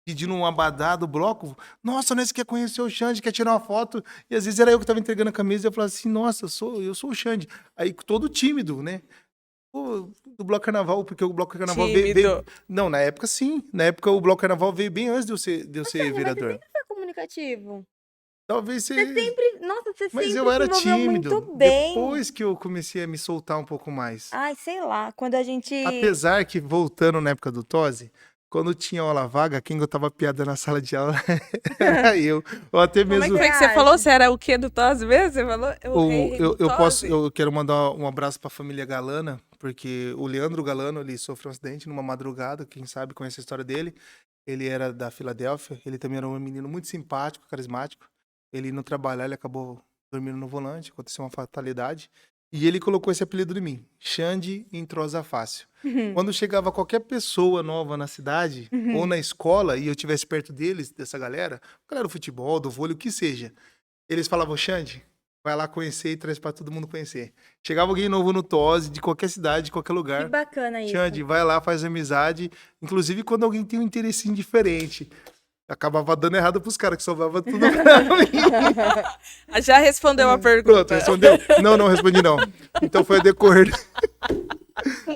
pedindo um abadá do bloco. Nossa, nós quer conhecer o Xande, quer tirar uma foto. E às vezes era eu que estava entregando a camisa e eu falava assim, nossa, eu sou o Xande. Aí todo tímido, né? Pô, do bloco carnaval, porque o bloco carnaval veio...
Tímido.
Não, na época sim. Na época o bloco carnaval veio bem antes de eu ser
Xande, mas
vereador.
você sempre foi comunicativo.
Talvez
Você
você.
sempre, nossa, você
Mas
sempre
eu
se
era
envolveu
tímido.
muito bem.
Depois que eu comecei a me soltar um pouco mais.
Ai, sei lá, quando a gente...
Apesar que, voltando na época do Tosi, quando tinha aula vaga, quem botava piada na sala de aula era eu. Ou até
Como é que
mesmo.
foi que você
Verdade.
falou? Você era o quê do Tosi mesmo? Você falou? O rei do Tosi?
Eu quero mandar um abraço pra família Galana, porque o Leandro Galano, ele sofreu um acidente numa madrugada, quem sabe conhece a história dele. Ele era da Filadélfia, ele também era um menino muito simpático, carismático. Ele no trabalhar, ele acabou dormindo no volante, aconteceu uma fatalidade. E ele colocou esse apelido em mim, Xande Entrosa Fácil. Quando chegava qualquer pessoa nova na cidade ou na escola e eu estivesse perto deles, dessa galera do futebol, do vôlei, o que seja, eles falavam, Xande, vai lá conhecer e traz pra todo mundo conhecer. Chegava alguém novo no TOSE, de qualquer cidade, de qualquer
Que
lugar,
bacana isso.
Xande, vai lá, faz amizade. Inclusive quando alguém tem um interessinho diferente. Acabava dando errado pros caras, que sobrava tudo pra mim.
Já respondeu a pergunta.
Pronto, respondeu? Não, não respondi não. Então foi a decorrer.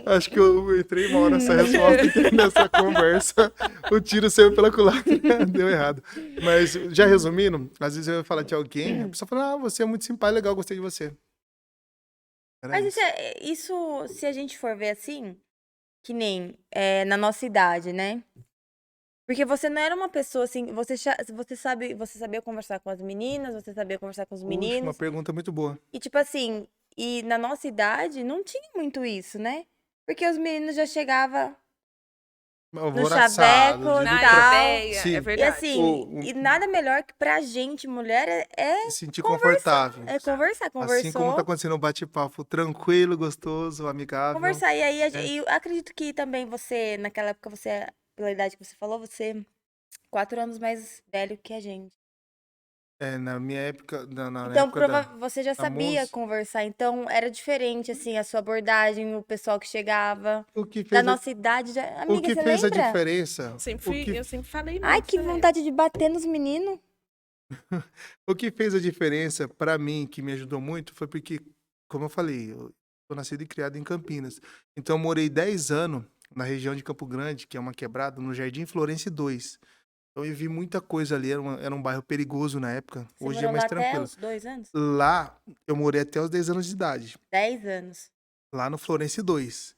Acho que eu entrei mal nessa resposta aqui, nessa conversa. O tiro saiu pela culatra, deu errado. Mas, já resumindo, às vezes eu ia falar de alguém, a pessoa fala, você é muito simpático, legal, gostei de você. Era
Mas
isso.
isso, se a gente for ver assim, que nem na nossa idade, né? Porque você não era uma pessoa assim, você sabia conversar com as meninas, você sabia conversar com os
Puxa, uma
meninos.
pergunta muito boa.
E tipo assim, e na nossa idade não tinha muito isso, né? Porque os meninos já chegavam
Alvoroçado,
chaveco,
de
Na
tal.
ideia,
Sim.
é
E
verdade.
assim, e nada melhor que pra gente, mulher, é
se sentir confortável.
conversar.
Assim como
Conversou.
tá acontecendo um bate-papo tranquilo, gostoso, amigável.
Conversar. E aí,
É.
e eu acredito que também você, naquela época, pela idade que você falou, você 4 anos mais velho que a gente.
Na minha época, na
Então,
época da
você já sabia
moça,
conversar. Então, era diferente, assim, a sua abordagem, o pessoal que chegava.
o que
Da
fez a,
nossa idade, já...
o
Amiga,
que
você
fez a
lembra?
diferença,
Eu sempre falei
Ai,
muito
que
pra ele.
vontade de bater nos meninos.
o que fez a diferença pra mim, que me ajudou muito, foi porque, como eu falei, eu sou nascido e criado em Campinas. Então, eu morei 10 anos na região de Campo Grande, que é uma quebrada, no Jardim Florense 2. Então, eu vi muita coisa ali, era um bairro perigoso na época,
Você
hoje é
morou
mais
lá até
tranquilo.
os 2 anos?
Lá, eu morei até os 10 anos de idade.
10 anos.
Lá no Florense 2.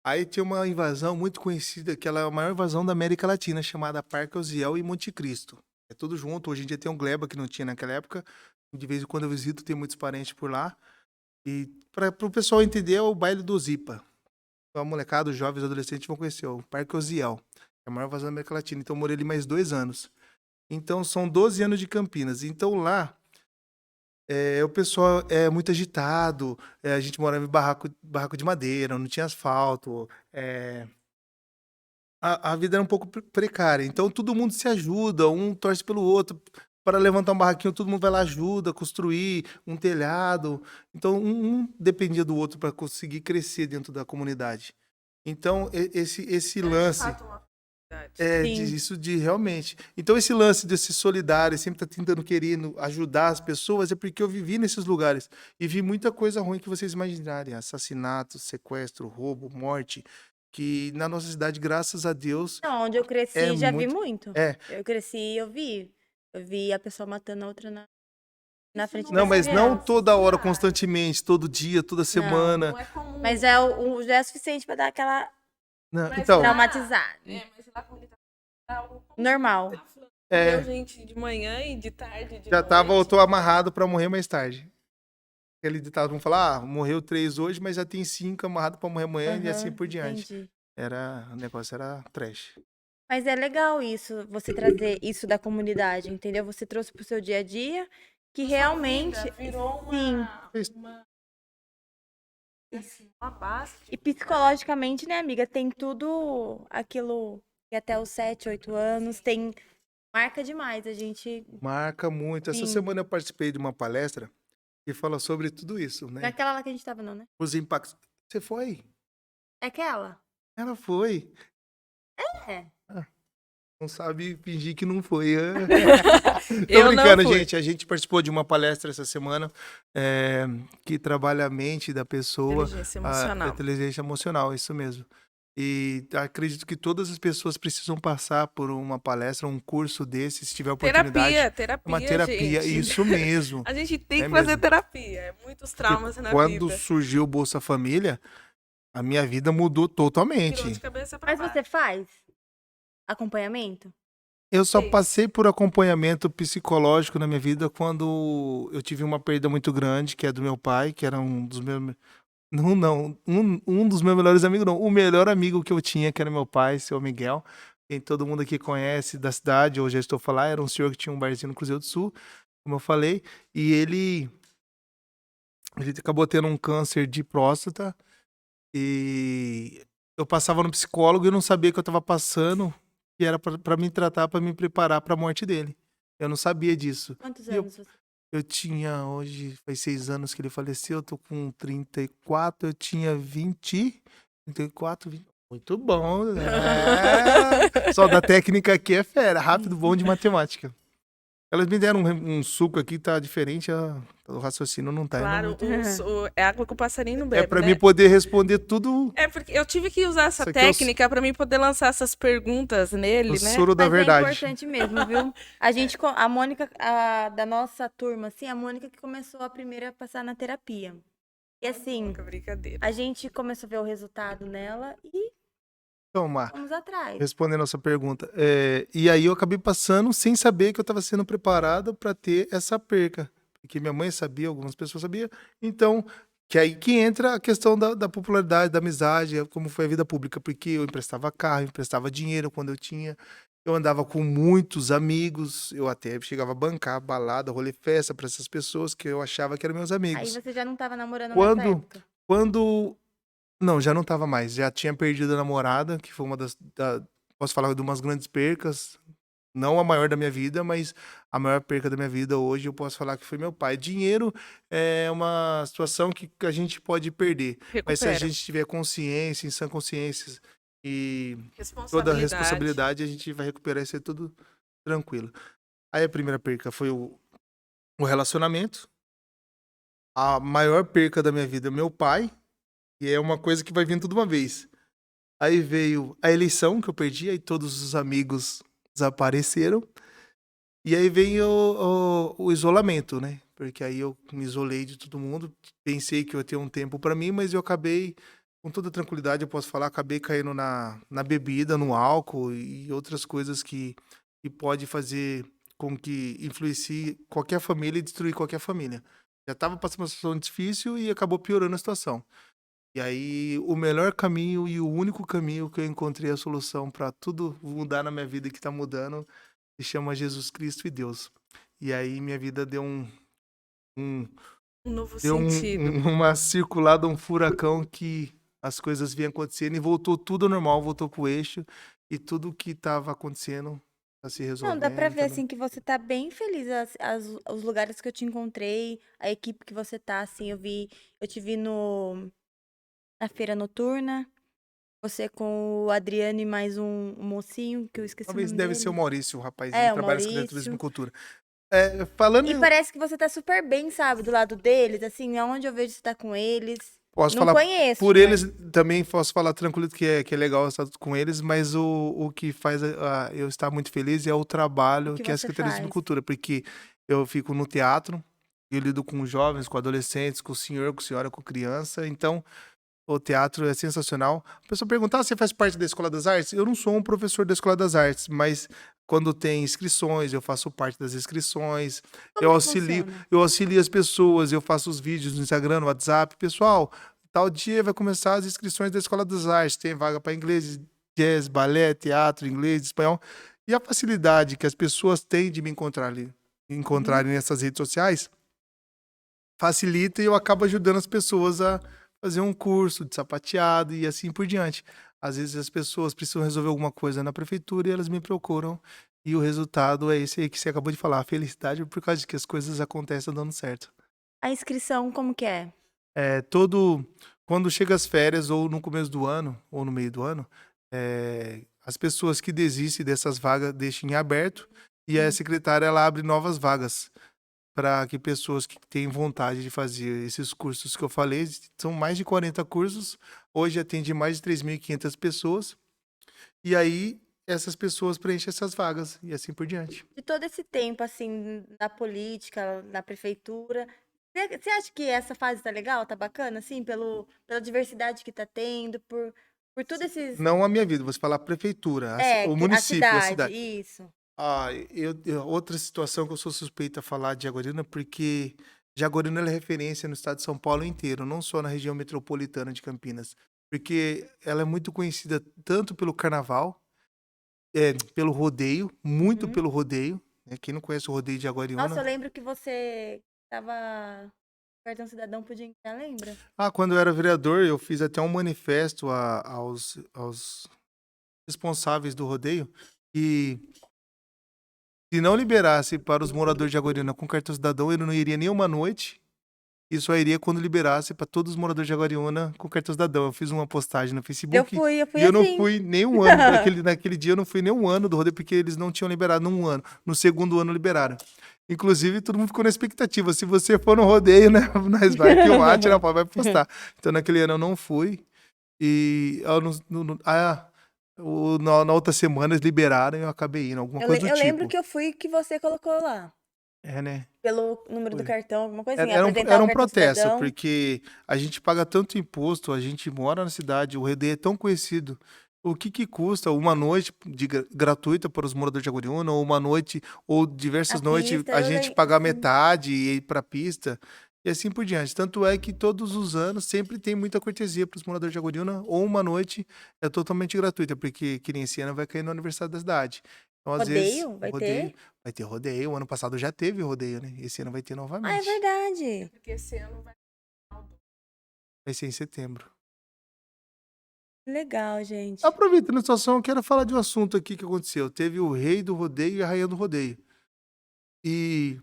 Aí tinha uma invasão muito conhecida, que ela é a maior invasão da América Latina, chamada Parque Osiel e Monte Cristo. É tudo junto. Hoje em dia tem um Gleba que não tinha naquela época. De vez em quando eu visito, tem muitos parentes por lá. E para o pessoal entender, é o baile do Zipa. Então, a molecada, os jovens, os adolescentes vão conhecer o Parque Osiel. É a maior invasão da América Latina. Então eu morei ali mais 2 anos. Então são 12 anos de Campinas. Então lá o pessoal é muito agitado, a gente morava em barraco de madeira, não tinha asfalto, a vida era um pouco precária, então todo mundo se ajuda, um torce pelo outro, para levantar um barraquinho, todo mundo vai lá ajuda, construir um telhado, então um dependia do outro para conseguir crescer dentro da comunidade. Então esse lance...
Sim.
Isso de realmente. Então, esse lance de ser solidário, sempre tá tentando, querendo ajudar as pessoas, é porque eu vivi nesses lugares e vi muita coisa ruim que vocês imaginarem. Assassinato, sequestro, roubo, morte, que na nossa cidade, graças a Deus,
Não, onde eu cresci, já vi
muito...
muito.
É.
Eu cresci e eu vi. Eu vi a pessoa matando a outra na frente
Não,
das
mas não
crianças.
toda hora, constantemente, todo dia, toda semana.
Não é comum.
Mas já é suficiente pra dar aquela
Não,
Mas
então,
lá-
traumatizada.
mas lá quando ele tá
Normal.
É.
Deu gente de manhã e de tarde, de
já
noite.
tava, eu tô amarrado pra morrer mais tarde. Aquele ditado, vamos falar, morreu 3 hoje, mas já tem 5 amarrado pra morrer amanhã e assim
Aham,
por diante.
entendi.
O negócio era trash.
Mas é legal isso, você trazer isso da comunidade, entendeu? Você trouxe pro seu dia a dia, que realmente...
Virou
Sim.
uma base.
E psicologicamente, né, amiga, tem tudo aquilo que até os 7, 8 anos tem... Marca demais, a gente...
Marca muito. Essa
Sim.
semana eu participei de uma palestra que fala sobre tudo isso, né?
Naquela lá que a gente tava, não, né?
Os impactos. Você foi?
É aquela?
Ela foi.
É.
Não sabe fingir que não foi. Tô
Eu não
brincando,
fui.
gente. A gente participou de uma palestra essa semana que trabalha a mente da pessoa.
Inteligência
A
emocional.
inteligência emocional, isso mesmo. E acredito que todas as pessoas precisam passar por uma palestra, um curso desse, se tiver oportunidade. Uma
Terapia,
terapia,
gente.
isso mesmo,
A gente tem
é
que fazer
mesmo.
terapia. É muitos
Porque
traumas na
quando
vida.
surgiu o Bolsa Família, a minha vida mudou
Virou de
totalmente.
cabeça pra
Mas
baixo.
você faz acompanhamento?
Eu só
Fez.
passei por acompanhamento psicológico na minha vida quando eu tive uma perda muito grande, que é do meu pai, que era um dos meus. Não, um dos meus melhores amigos, não. O melhor amigo que eu tinha, que era meu pai, seu Miguel. Quem todo mundo aqui conhece da cidade, hoje já estou a falar, era um senhor que tinha um barzinho no Cruzeiro do Sul, como eu falei, e ele acabou tendo um câncer de próstata, e eu passava no psicólogo e eu não sabia que eu estava passando, que era para me tratar, para me preparar para a morte dele. Eu não sabia disso.
Quantos
E eu
anos você
eu tinha, hoje, faz 6 anos que ele faleceu, eu tô com 34, eu tinha 20, 34, 20. Muito bom, né? Só da técnica aqui é fera, rápido, bom de matemática. Elas me deram um suco aqui, tá diferente, o raciocínio não tá.
Claro, é água que o passarinho não
É
bebe,
pra
né?
mim poder responder tudo,
É porque eu tive que usar essa
isso aqui é
técnica pra mim poder lançar essas perguntas
o
nele, né?
soro da
Mas é
verdade.
importante mesmo, viu? A gente, a Mônica, da nossa turma, assim, a Mônica que começou a primeira a passar na terapia. E assim,
Que brincadeira.
a gente começou a ver o resultado nela e
Toma.
fomos atrás.
Respondendo a sua pergunta. E aí eu acabei passando sem saber que eu estava sendo preparado para ter essa perca. Porque minha mãe sabia, algumas pessoas sabiam. Então, que aí que entra a questão da popularidade, da amizade, como foi a vida pública. Porque eu emprestava carro, eu emprestava dinheiro quando eu tinha. Eu andava com muitos amigos, eu até chegava a bancar balada, rolê festa para essas pessoas que eu achava que eram meus
Aí
amigos.
você já não tava namorando nessa
Quando,
época.
quando não, já não tava mais. Já tinha perdido a namorada, que foi uma posso falar de umas grandes percas. Não a maior da minha vida, mas a maior perca da minha vida hoje eu posso falar que foi meu pai. Dinheiro é uma situação que a gente pode perder. Mas se a
Recupera.
gente tiver consciência, em sã consciência e toda a
Responsabilidade.
responsabilidade, a gente vai recuperar isso aí tudo tranquilo. Aí a primeira perca foi o relacionamento. A maior perca da minha vida é meu pai. E é uma coisa que vai vindo tudo uma vez. Aí veio a eleição que eu perdi, aí todos os amigos desapareceram. E aí veio o isolamento, né? Porque aí eu me isolei de todo mundo. Pensei que eu ia ter um tempo pra mim, mas eu acabei, com toda tranquilidade, eu posso falar, acabei caindo na bebida, no álcool e outras coisas que pode fazer com que influencie qualquer família e destruir qualquer família. Já estava passando uma situação difícil e acabou piorando a situação. E aí, o melhor caminho e o único caminho que eu encontrei a solução para tudo mudar na minha vida e que tá mudando se chama Jesus Cristo e Deus. E aí, minha vida deu um-
Um novo
deu
sentido.
uma circulada, um furacão que as coisas vinham acontecendo e voltou tudo ao normal, voltou pro eixo e tudo que estava acontecendo tá se
Não, dá pra
resolvendo.
ver, assim, que você tá bem feliz. Os lugares que eu te encontrei, a equipe que você tá, assim, eu te vi na feira noturna, você com o Adriano e mais um mocinho, que eu esqueci o
Talvez
nome
deve ser o
dele.
Maurício, o rapazinho que
É, o
trabalha na Secretaria de Turismo e
Maurício.
Cultura. Falando
E parece que você tá super bem, sabe, do lado deles, assim, aonde eu vejo você tá com eles.
Posso
Não
falar
conheço,
por
mas
eles, também posso falar tranquilo que é legal estar com eles, mas o que faz eu estar muito feliz é o
o
trabalho
que
que é a
você
Secretaria de
faz?
Cultura, porque eu fico no teatro, eu lido com jovens, com adolescentes, com o senhor, com a senhora, com criança, então o teatro é sensacional. A pessoa pergunta, você faz parte da Escola das Artes? Eu não sou um professor da Escola das Artes, mas quando tem inscrições, eu faço parte das inscrições, eu
Como que
auxilio,
funciona?
eu auxilio as pessoas, eu faço os vídeos no Instagram, no WhatsApp. Pessoal, tal dia vai começar as inscrições da Escola das Artes, tem vaga para inglês, jazz, balé, teatro, inglês, espanhol. E a facilidade que as pessoas têm de me encontrar ali, encontrarem nessas redes sociais, facilita e eu acabo ajudando as pessoas a fazer um curso de sapateado e assim por diante. Às vezes as pessoas precisam resolver alguma coisa na prefeitura e elas me procuram e o resultado é esse aí que você acabou de falar. A felicidade por causa de que as coisas acontecem dando certo.
A inscrição, como que é?
Quando chega as férias ou no começo do ano ou no meio do ano, as pessoas que desistem dessas vagas deixam em aberto e a secretária ela abre novas vagas. para que pessoas que têm vontade de fazer esses cursos que eu falei, são mais de 40 cursos, hoje atende mais de 3.500 pessoas, e aí essas pessoas preenchem essas vagas e assim por diante.
De todo esse tempo, assim, da política, da prefeitura, você acha que essa fase tá legal, tá bacana, assim, pela diversidade que tá tendo, por tudo esses...
Não a minha vida, você falar prefeitura, o
A
município, a
cidade,
cidade.
isso.
Outra situação que eu sou suspeita a falar de Jaguaruna, porque Jaguaruna ela é referência no estado de São Paulo inteiro, não só na região metropolitana de Campinas, porque ela é muito conhecida tanto pelo carnaval, pelo rodeio, muito
Uhum.
pelo rodeio, né? Quem não conhece o rodeio de
Nossa, eu
Jaguariúna?
lembro que você tava... Cartão cidadão podia entrar, lembra?
Quando eu era vereador, eu fiz até um manifesto aos responsáveis do rodeio e se não liberasse para os moradores de Jaguariúna com cartão cidadão, ele não iria nem uma noite e só iria quando liberasse para todos os moradores de Jaguariúna com cartão cidadão. Eu fiz uma postagem no
Eu
Facebook
fui
e eu não
assim.
fui nem um ano. Naquele dia eu não fui nem um ano do rodeio porque eles não tinham liberado num ano. No segundo ano liberaram. Inclusive, todo mundo ficou na expectativa. Se você for no rodeio, né, nós vai filmar, tirar foto, vai postar. Então, naquele ano eu não fui. E na outra semana eles liberaram e eu acabei indo, alguma coisa do
Eu
tipo.
lembro que eu fui que você colocou lá.
É, né?
Pelo número do
Foi.
cartão, alguma coisa assim.
Era
Apresentar o
um
cartão
protesto,
cidadão.
porque a gente paga tanto imposto, a gente mora na cidade, o rodeio é tão conhecido. O que custa uma noite gratuita para os moradores de Jaguariúna, ou uma noite, ou diversas
A
noites,
pista,
a
eu
gente
lem-
pagar
sim.
metade e ir para a pista, e assim por diante. Tanto é que todos os anos sempre tem muita cortesia para os moradores de Jaguariúna, ou uma noite é totalmente gratuita, porque que nem esse ano vai cair no aniversário da cidade. Então, às vezes,
Rodeio? Vai
rodeio,
ter?
vai ter rodeio. O ano passado já teve rodeio, né? Esse ano vai ter
Ah, é
novamente.
verdade.
Porque esse ano vai.
Vai ser em setembro.
Legal, gente.
Aproveitando a situação, eu quero falar de um assunto aqui que aconteceu. Teve o rei do rodeio e a rainha do rodeio. E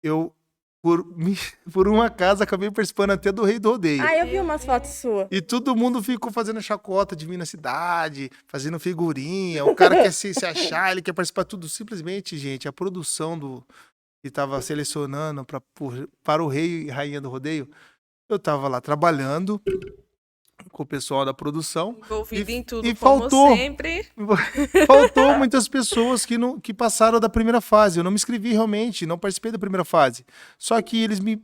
eu, por um acaso, acabei participando até do rei do rodeio.
Ah, eu vi umas fotos suas.
E todo mundo ficou fazendo chacota de mim na cidade, fazendo figurinha. O cara quer se achar, ele quer participar de tudo. Simplesmente, gente, a produção que estava selecionando para o rei e rainha do rodeio, eu estava lá trabalhando com o pessoal da produção.
Envolvido em tudo,
e
como
faltou.
sempre.
Faltou muitas pessoas que passaram da primeira fase. Eu não me inscrevi realmente, não participei da primeira fase. Só que eles me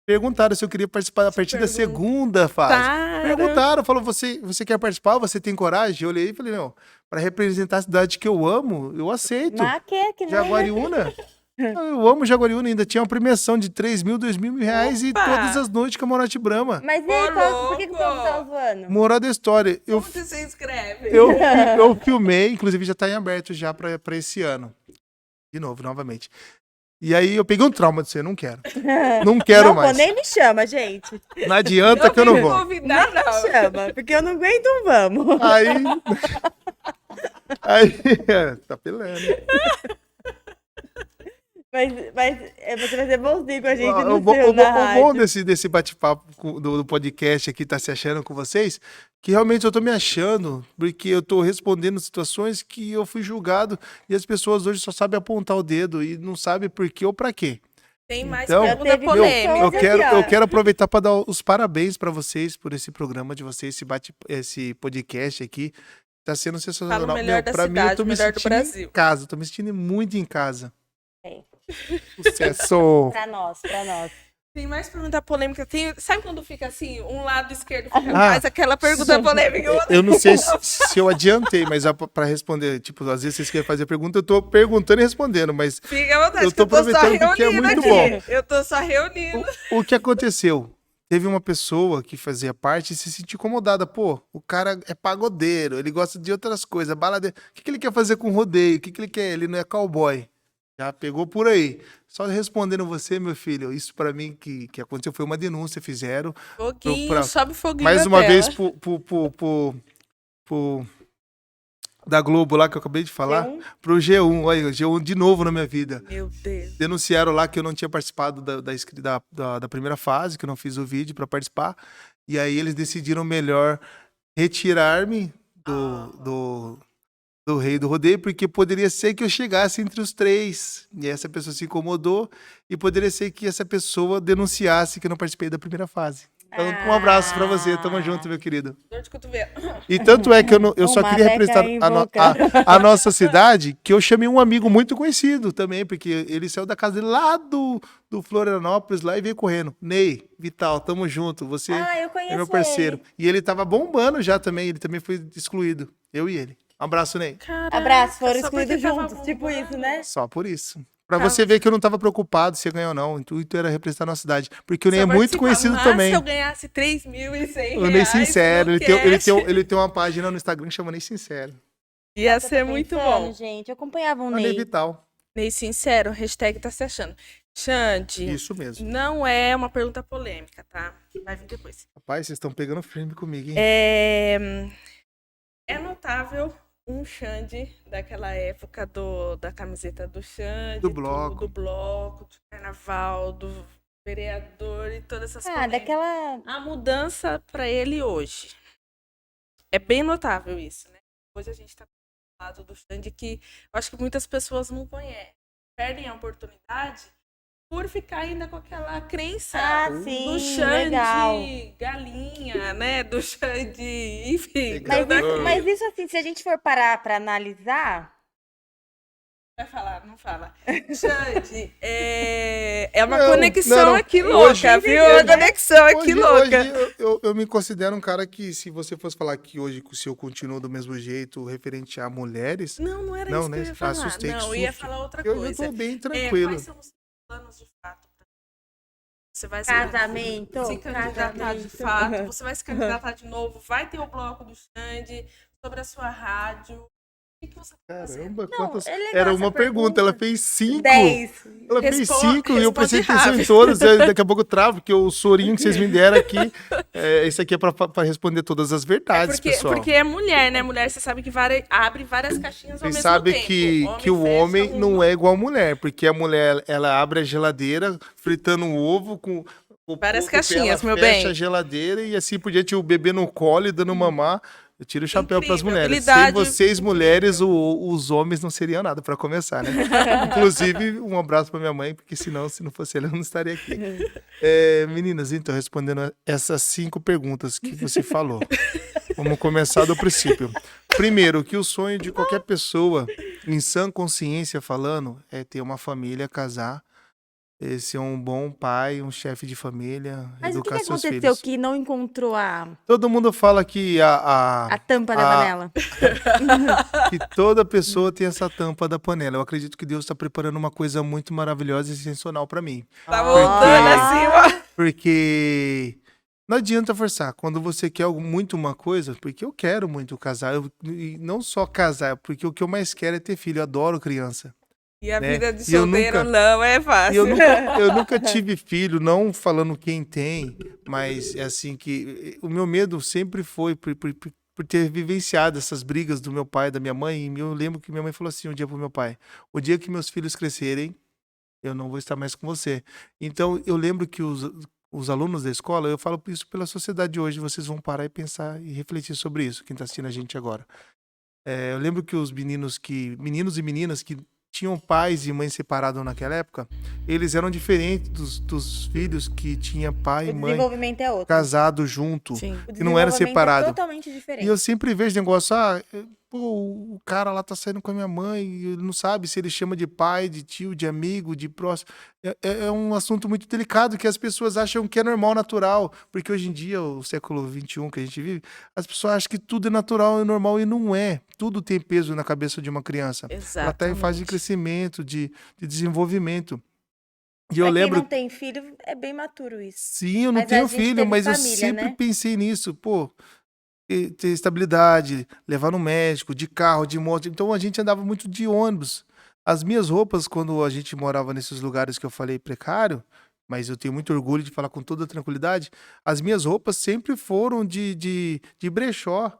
perguntaram se eu queria participar a partir da segunda fase. Perguntaram, falou, você quer participar? Você tem coragem? Eu olhei e falei, não, para representar a cidade que eu amo, eu aceito.
Mas que não é?
Jaguariúna. Eu amo Jaguariúna, ainda tinha uma premiação de 3.000, 2.000 reais e
Opa!
todas as noites com a Moratti Brahma.
Mas e
Ô,
aí, por que o povo
louco!
tá zoando?
Moral da história.
Como você se inscreve?
Eu filmei, inclusive já tá em aberto já pra esse ano. De novo, novamente. E aí eu peguei um trauma disso aí, não quero. Não quero
Não,
mais.
pô, nem me chama, gente.
Não adianta que eu não
me
vou.
convidar,
Nem me
não.
chama, porque eu não aguento um vamos.
Aí tá pelando.
Mas você vai ser bonzinho com a gente
O
no
bom
seu, na
o bom
rádio.
desse bate-papo do podcast aqui, tá se achando com vocês, que realmente eu tô me achando, porque eu tô respondendo situações que eu fui julgado e as pessoas hoje só sabem apontar o dedo e não sabem por quê ou pra quê.
Tem mais
Então,
pergunta
teve
polêmica.
Eu
pessoas aqui, ó.
quero aproveitar para dar os parabéns para vocês por esse programa de vocês, esse podcast aqui. Tá sendo sensacional.
Fala o melhor da
Pra mim, eu
cidade,
tô
o
me
melhor do
sentindo em
Brasil.
casa, tô me sentindo muito em casa.
É.
Sucesso!
Pra nós.
Tem mais pergunta polêmica. Sabe quando fica assim, um lado esquerdo fica
Ah.
mais aquela pergunta polêmica?
Eu não sei se eu adiantei, mas para responder, tipo, às vezes vocês querem fazer pergunta, eu tô perguntando e respondendo, mas
Fica à vontade,
Eu
que
tô
eu tô só
aproveitando porque é
reunindo
muito
aqui.
bom.
Eu tô só reunindo.
o que aconteceu? Teve uma pessoa que fazia parte e se sentiu incomodada. Pô, o cara é pagodeiro, ele gosta de outras coisas, baladeiro. O que ele quer fazer com rodeio? O que ele quer? Ele não é cowboy. Já pegou por aí. Só respondendo você, meu filho, isso pra mim que aconteceu foi uma denúncia, fizeram.
Foguinho, sobe foguinho
Mais
na
uma
tela.
vez da Globo lá que eu acabei de falar,
G1.
pro G1. Olha, G1 de novo na minha vida.
Meu Deus.
Denunciaram lá que eu não tinha participado da primeira fase, que eu não fiz o vídeo pra participar. E aí eles decidiram melhor retirar-me do rei do rodeio, porque poderia ser que eu chegasse entre os 3, e essa pessoa se incomodou, e poderia ser que essa pessoa denunciasse que eu não participei da primeira fase. Então, um abraço pra você, tamo junto, meu querido.
Dor de cotovelo.
E tanto é que eu só
Uma
queria
beca
representar
em
a,
boca.
a nossa cidade, que eu chamei um amigo muito conhecido também, porque ele saiu da casa dele lá do Florianópolis, lá e veio correndo. Ney, Vital, tamo junto, você
Ah, eu
é
conheço
meu parceiro.
ele.
E ele tava bombando já também, ele também foi excluído, eu e ele. Um abraço, Ney.
Caraca,
Abraço, foram
só porque
excluídos
tava
juntos, tipo isso,
bombando.
né?
Só por isso. Pra
Tá.
você ver que eu não tava preocupado se ia ganhar ou não. O intuito era representar a nossa cidade. Porque o Ney
Só
é muito
participar,
conhecido
mas
também.
se eu ganhasse 3.100
O Ney
reais
Sincero.
no
Ele tem uma página no Instagram que chama Ney Sincero.
ia
Você
ser
tá
muito
pensando,
bom.
gente. Eu acompanhava
É
o
o Ney
Ney.
Vital.
Ney Sincero, hashtag tá se achando. Xande,
Isso mesmo.
não é uma pergunta polêmica, tá? Vai vir depois.
Rapaz, vocês estão pegando firme comigo, hein?
É notável um Xande daquela época da camiseta do Xande,
Do bloco.
do bloco, do carnaval, do vereador e todas essas
Ah,
polêmicas.
daquela.
A mudança pra ele hoje. É bem notável isso, né? Hoje a gente tá com um lado do Xande que eu acho que muitas pessoas não conhecem. Perdem a oportunidade por ficar ainda com aquela crença
Ah,
do
sim,
Xande
legal.
galinha, né? Do Xande, enfim.
Legal.
Mas isso, assim, se a gente for parar pra analisar.
Vai falar, não fala. Xande, é uma
Não,
conexão
não.
aqui
Hoje-
louca, viu? Uma conexão aqui louca.
Hoje eu me considero um cara que, se você fosse falar que hoje, se eu continuo do mesmo jeito, referente a mulheres,
Não era
Não,
isso que
né?
eu ia falar.
Assustei, que
Não, eu ia
susto.
falar outra
eu
coisa.
tô bem tranquilo.
Quais são os planos de fato? Você vai
Casamento,
se candidatar de
casamento.
fato, você vai se candidatar de novo, vai ter o bloco do Xande, sobre a sua rádio. O que você tá fazendo?
Caramba,
Não,
quantas...
é legal
Era
essa
uma pergunta, ela fez 5.
10.
Ela fez
Responde-
5 e eu prestei
responde
atenção em
rápido.
todas. Daqui a pouco eu travo, porque o sorinho que vocês me deram aqui, isso aqui é pra responder todas as verdades, pessoal.
Porque é mulher, né? Mulher, você sabe que abre várias caixinhas ao
Vocês
mesmo
sabem
tempo.
que o
fecha
homem
uma.
não é igual a mulher, porque a mulher, ela abre a geladeira, fritando um ovo com
Várias
pouco,
caixinhas,
ela
meu
fecha
bem.
a geladeira e assim por diante, o bebê no colo e dando mamar. Eu tiro o chapéu pras
Incrível,
mulheres.
habilidade
Sem vocês,
incrível.
mulheres, os homens não seriam nada, pra começar, né? Inclusive, um abraço pra minha mãe, porque senão, se não fosse ela, eu não estaria aqui. Meninas, então, respondendo essas 5 perguntas que você falou. Vamos começar do princípio. Primeiro, que o sonho de qualquer pessoa, em sã consciência falando, é ter uma família, casar, ser um bom pai, um chefe de família,
Mas o que
educar seus
aconteceu
filhos.
que não encontrou a
Todo mundo fala que
a tampa da
a-
panela?
que toda pessoa tem essa tampa da panela. Eu acredito que Deus está preparando uma coisa muito maravilhosa e sensacional para mim.
Tá voltando assim, ó.
Porque não adianta forçar. Quando você quer muito uma coisa, porque eu quero muito casar, e não só casar, porque o que eu mais quero é ter filho. Eu adoro criança.
E a
né?
vida de
E eu
solteiro
nunca-
não é
E
fácil.
eu nunca tive filho, não falando quem tem, mas é assim que o meu medo sempre foi por ter vivenciado essas brigas do meu pai e da minha mãe. E eu lembro que minha mãe falou assim um dia pro meu pai: o dia que meus filhos crescerem, eu não vou estar mais com você. Então eu lembro que os alunos da escola, eu falo isso pela sociedade de hoje, vocês vão parar e pensar e refletir sobre isso, quem está assistindo a gente agora. Eu lembro que os meninos e meninas que tinham pais e mães separados naquela época, eles eram diferentes dos filhos que tinha pai
O
e mãe
desenvolvimento é outro.
casado junto.
Sim.
O
que não era
desenvolvimento
separado.
É totalmente
E
diferente.
eu sempre vejo negócio, o cara lá tá saindo com a minha mãe, e ele não sabe se ele chama de pai, de tio, de amigo, de próximo. É um assunto muito delicado que as pessoas acham que é normal, natural, porque hoje em dia, o século XXI que a gente vive, as pessoas acham que tudo é natural e normal e não é. Tudo tem peso na cabeça de uma criança. Ela tá em fase de
Exatamente.
crescimento, de desenvolvimento. E eu
Pra
lembro.
quem não tem filho, é bem maturo isso.
Sim, eu não
Mas a
tenho
gente
filho,
teve
mas eu
família,
sempre
né?
pensei nisso, pô, ter estabilidade, levar no médico, de carro, de moto. Então a gente andava muito de ônibus. As minhas roupas, quando a gente morava nesses lugares que eu falei precário, mas eu tenho muito orgulho de falar com toda tranquilidade, as minhas roupas sempre foram de brechó,